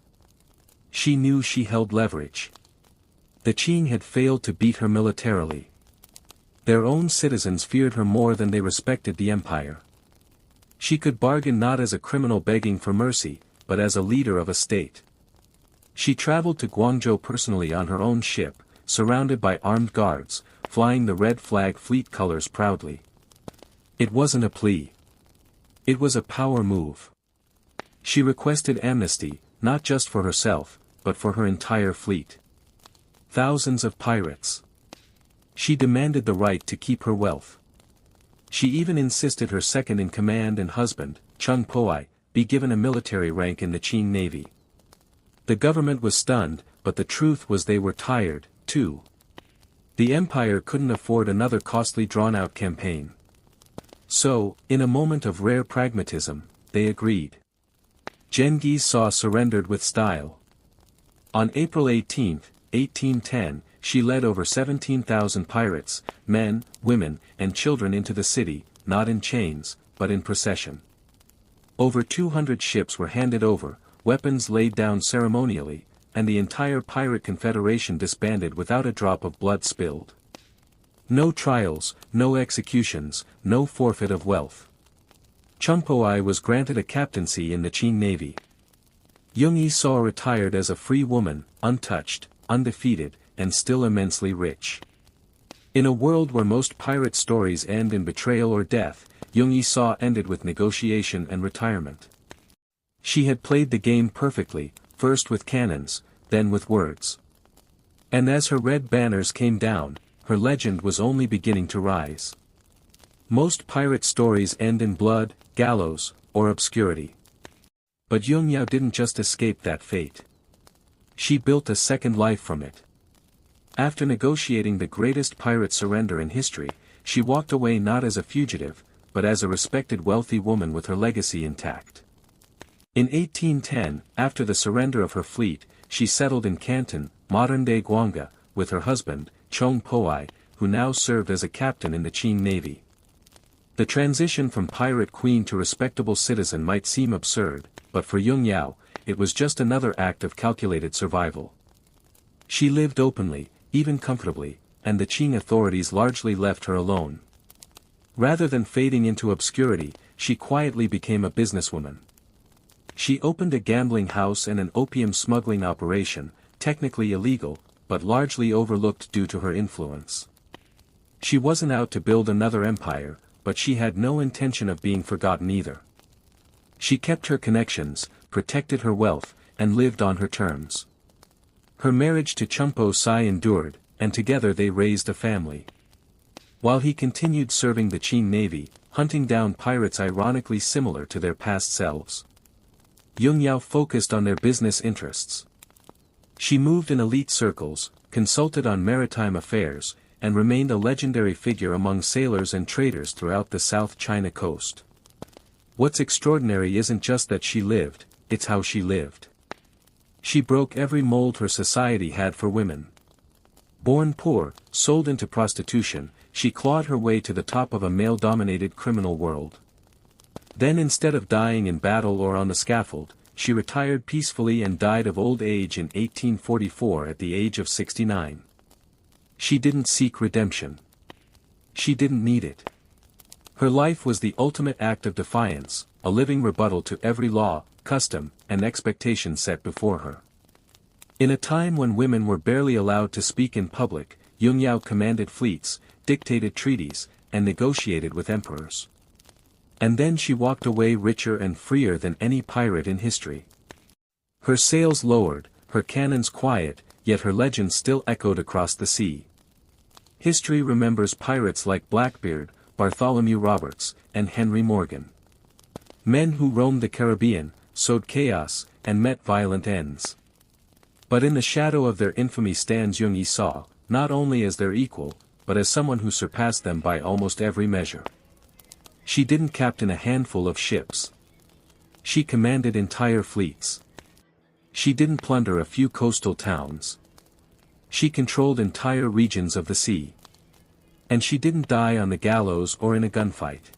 She knew she held leverage. The Qing had failed to beat her militarily. Their own citizens feared her more than they respected the empire. She could bargain not as a criminal begging for mercy, but as a leader of a state. She traveled to Guangzhou personally on her own ship, surrounded by armed guards, flying the Red Flag Fleet colors proudly. It wasn't a plea. It was a power move. She requested amnesty, not just for herself, but for her entire fleet. Thousands of pirates. She demanded the right to keep her wealth. She even insisted her second-in-command and husband, Chung Poai, be given a military rank in the Qing Navy. The government was stunned, but the truth was they were tired, too. The empire couldn't afford another costly drawn-out campaign. So, in a moment of rare pragmatism, they agreed. Genghis Khan surrendered with style. On April 18, 1810, she led over 17,000 pirates, men, women, and children into the city, not in chains, but in procession. Over 200 ships were handed over, weapons laid down ceremonially, and the entire pirate confederation disbanded without a drop of blood spilled. No trials, no executions, no forfeit of wealth. Chunpoai was granted a captaincy in the Qing Navy. Jungi Sao retired as a free woman, untouched, undefeated, and still immensely rich. In a world where most pirate stories end in betrayal or death, Jungi Sao ended with negotiation and retirement. She had played the game perfectly, first with cannons, then with words. And as her red banners came down, her legend was only beginning to rise. Most pirate stories end in blood, gallows, or obscurity. But Yung Yao didn't just escape that fate. She built a second life from it. After negotiating the greatest pirate surrender in history, she walked away not as a fugitive, but as a respected wealthy woman with her legacy intact. In 1810, after the surrender of her fleet, she settled in Canton, modern-day Guanga, with her husband, Chong Poai, who now served as a captain in the Qing Navy. The transition from pirate queen to respectable citizen might seem absurd, but for Yung Yao, it was just another act of calculated survival. She lived openly, even comfortably, and the Qing authorities largely left her alone. Rather than fading into obscurity, she quietly became a businesswoman. She opened a gambling house and an opium smuggling operation, technically illegal, but largely overlooked due to her influence. She wasn't out to build another empire, but she had no intention of being forgotten either. She kept her connections, protected her wealth, and lived on her terms. Her marriage to Chumpo Sai endured, and together they raised a family. While he continued serving the Qing Navy, hunting down pirates ironically similar to their past selves. Yung Yao focused on their business interests. She moved in elite circles, consulted on maritime affairs, and remained a legendary figure among sailors and traders throughout the South China coast. What's extraordinary isn't just that she lived, it's how she lived. She broke every mold her society had for women. Born poor, sold into prostitution, she clawed her way to the top of a male-dominated criminal world. Then instead of dying in battle or on the scaffold, she retired peacefully and died of old age in 1844 at the age of 69. She didn't seek redemption. She didn't need it. Her life was the ultimate act of defiance, a living rebuttal to every law, custom, and expectation set before her. In a time when women were barely allowed to speak in public, Yung Yao commanded fleets, dictated treaties, and negotiated with emperors. And then she walked away richer and freer than any pirate in history. Her sails lowered, her cannons quiet, yet her legend still echoed across the sea. History remembers pirates like Blackbeard, Bartholomew Roberts, and Henry Morgan. Men who roamed the Caribbean, sowed chaos, and met violent ends. But in the shadow of their infamy stands Yung Sao, not only as their equal, but as someone who surpassed them by almost every measure. She didn't captain a handful of ships. She commanded entire fleets. She didn't plunder a few coastal towns. She controlled entire regions of the sea. And she didn't die on the gallows or in a gunfight.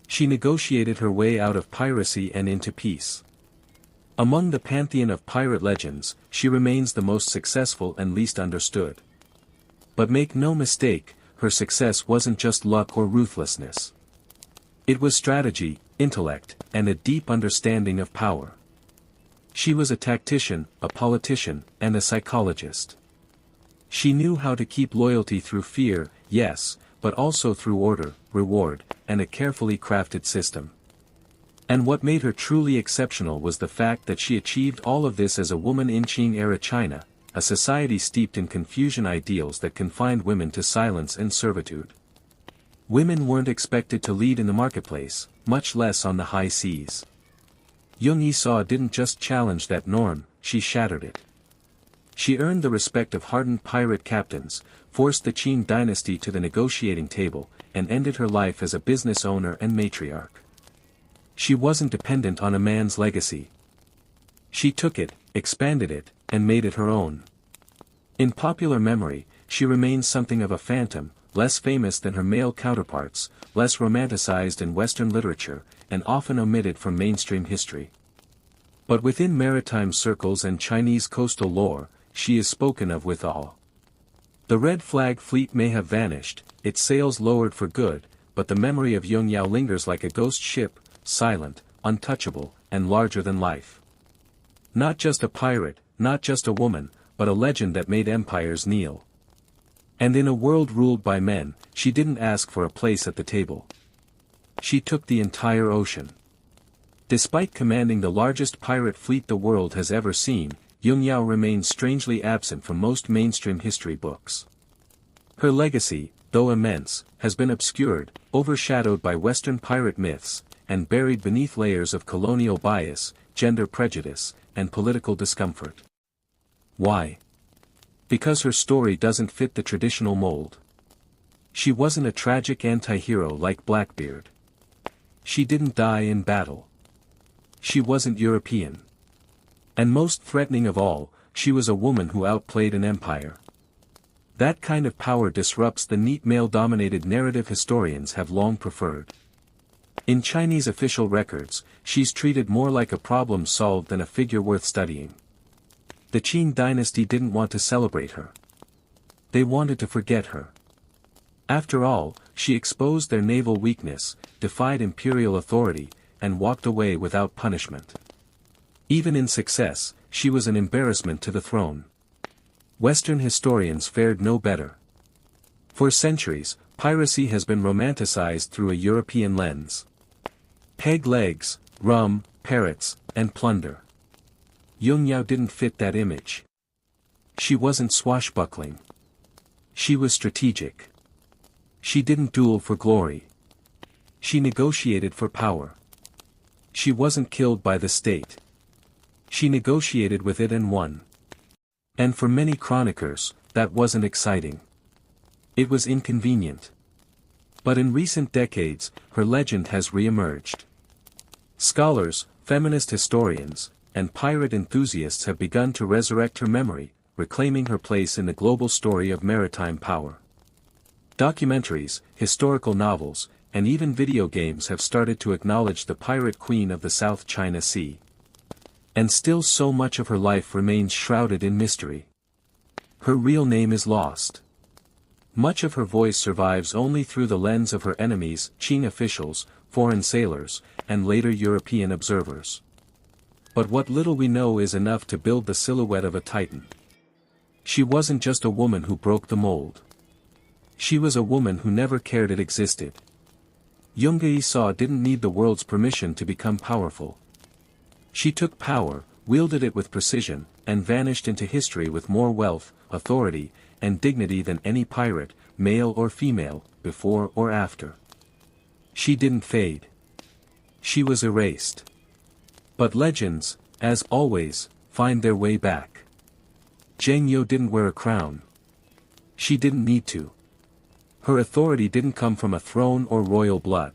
She negotiated her way out of piracy and into peace. Among the pantheon of pirate legends, she remains the most successful and least understood. But make no mistake, her success wasn't just luck or ruthlessness. It was strategy, intellect, and a deep understanding of power. She was a tactician, a politician, and a psychologist. She knew how to keep loyalty through fear, yes, but also through order, reward, and a carefully crafted system. And what made her truly exceptional was the fact that she achieved all of this as a woman in Qing-era China, a society steeped in Confucian ideals that confined women to silence and servitude. Women weren't expected to lead in the marketplace, much less on the high seas. Yung Sao didn't just challenge that norm, she shattered it. She earned the respect of hardened pirate captains, forced the Qing dynasty to the negotiating table, and ended her life as a business owner and matriarch. She wasn't dependent on a man's legacy, She took it, expanded it, and made it her own. In popular memory, she remains something of a phantom, less famous than her male counterparts, less romanticized in Western literature, and often omitted from mainstream history. But within maritime circles and Chinese coastal lore, she is spoken of with awe. The Red Flag fleet may have vanished, its sails lowered for good, but the memory of Yung Yao lingers like a ghost ship, silent, untouchable, and larger than life. Not just a pirate, not just a woman, but a legend that made empires kneel. And in a world ruled by men, she didn't ask for a place at the table. She took the entire ocean. Despite commanding the largest pirate fleet the world has ever seen, Yung Yao remains strangely absent from most mainstream history books. Her legacy, though immense, has been obscured, overshadowed by Western pirate myths, and buried beneath layers of colonial bias, gender prejudice, and political discomfort. Why? Because her story doesn't fit the traditional mold. She wasn't a tragic anti-hero like Blackbeard. She didn't die in battle. She wasn't European. And most threatening of all, she was a woman who outplayed an empire. That kind of power disrupts the neat male-dominated narrative historians have long preferred. In Chinese official records, she's treated more like a problem solved than a figure worth studying. The Qin dynasty didn't want to celebrate her. They wanted to forget her. After all, she exposed their naval weakness, defied imperial authority, and walked away without punishment. Even in success, she was an embarrassment to the throne. Western historians fared no better. For centuries, piracy has been romanticized through a European lens. Peg legs, rum, parrots, and plunder. Yung Yao didn't fit that image. She wasn't swashbuckling. She was strategic. She didn't duel for glory. She negotiated for power. She wasn't killed by the state. She negotiated with it and won. And for many chroniclers, that wasn't exciting. It was inconvenient. But in recent decades, her legend has re-emerged. Scholars, feminist historians, and pirate enthusiasts have begun to resurrect her memory, reclaiming her place in the global story of maritime power. Documentaries, historical novels, and even video games have started to acknowledge the pirate queen of the South China Sea. And still so much of her life remains shrouded in mystery. Her real name is lost. Much of her voice survives only through the lens of her enemies, Qing officials, foreign sailors, and later European observers. But what little we know is enough to build the silhouette of a titan. She wasn't just a woman who broke the mold. She was a woman who never cared it existed. Yung Yao didn't need the world's permission to become powerful. She took power, wielded it with precision, and vanished into history with more wealth, authority, and dignity than any pirate, male or female, before or after. She didn't fade. She was erased. But legends, as always, find their way back. Zheng Yu didn't wear a crown. She didn't need to. Her authority didn't come from a throne or royal blood.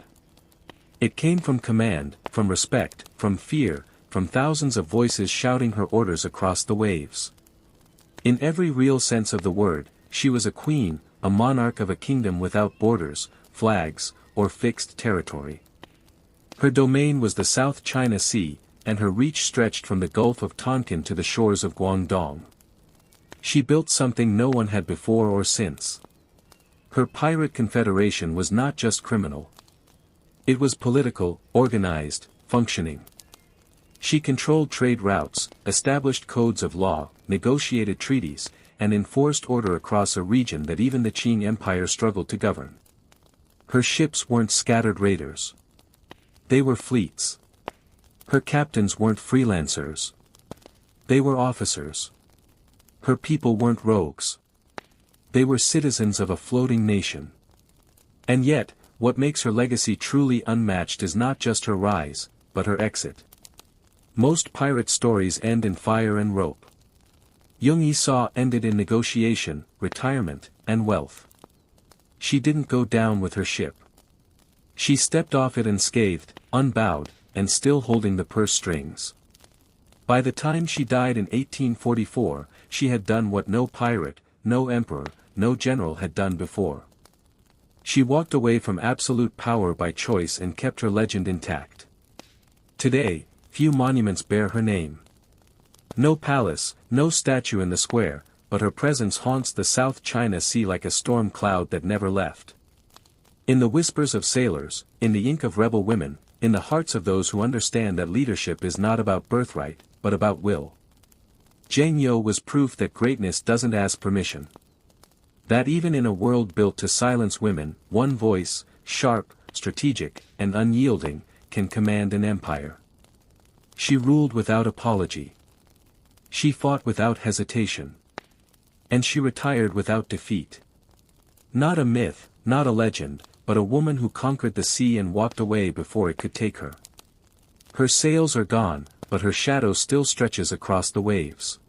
It came from command, from respect, from fear, from thousands of voices shouting her orders across the waves. In every real sense of the word, she was a queen, a monarch of a kingdom without borders, flags, or fixed territory. Her domain was the South China Sea, and her reach stretched from the Gulf of Tonkin to the shores of Guangdong. She built something no one had before or since. Her pirate confederation was not just criminal. It was political, organized, functioning. She controlled trade routes, established codes of law, negotiated treaties, and enforced order across a region that even the Qing Empire struggled to govern. Her ships weren't scattered raiders. They were fleets. Her captains weren't freelancers. They were officers. Her people weren't rogues. They were citizens of a floating nation. And yet, what makes her legacy truly unmatched is not just her rise, but her exit. Most pirate stories end in fire and rope. Yung Yao ended in negotiation, retirement, and wealth. She didn't go down with her ship. She stepped off it unscathed, unbowed, and still holding the purse strings. By the time she died in 1844, she had done what no pirate, no emperor, no general had done before. She walked away from absolute power by choice and kept her legend intact. Today, few monuments bear her name. No palace, no statue in the square, but her presence haunts the South China Sea like a storm cloud that never left. In the whispers of sailors, in the ink of rebel women, in the hearts of those who understand that leadership is not about birthright, but about will. Zheng Yo was proof that greatness doesn't ask permission. That even in a world built to silence women, one voice, sharp, strategic, and unyielding, can command an empire. She ruled without apology. She fought without hesitation. And she retired without defeat. Not a myth, not a legend, but a woman who conquered the sea and walked away before it could take her. Her sails are gone, but her shadow still stretches across the waves.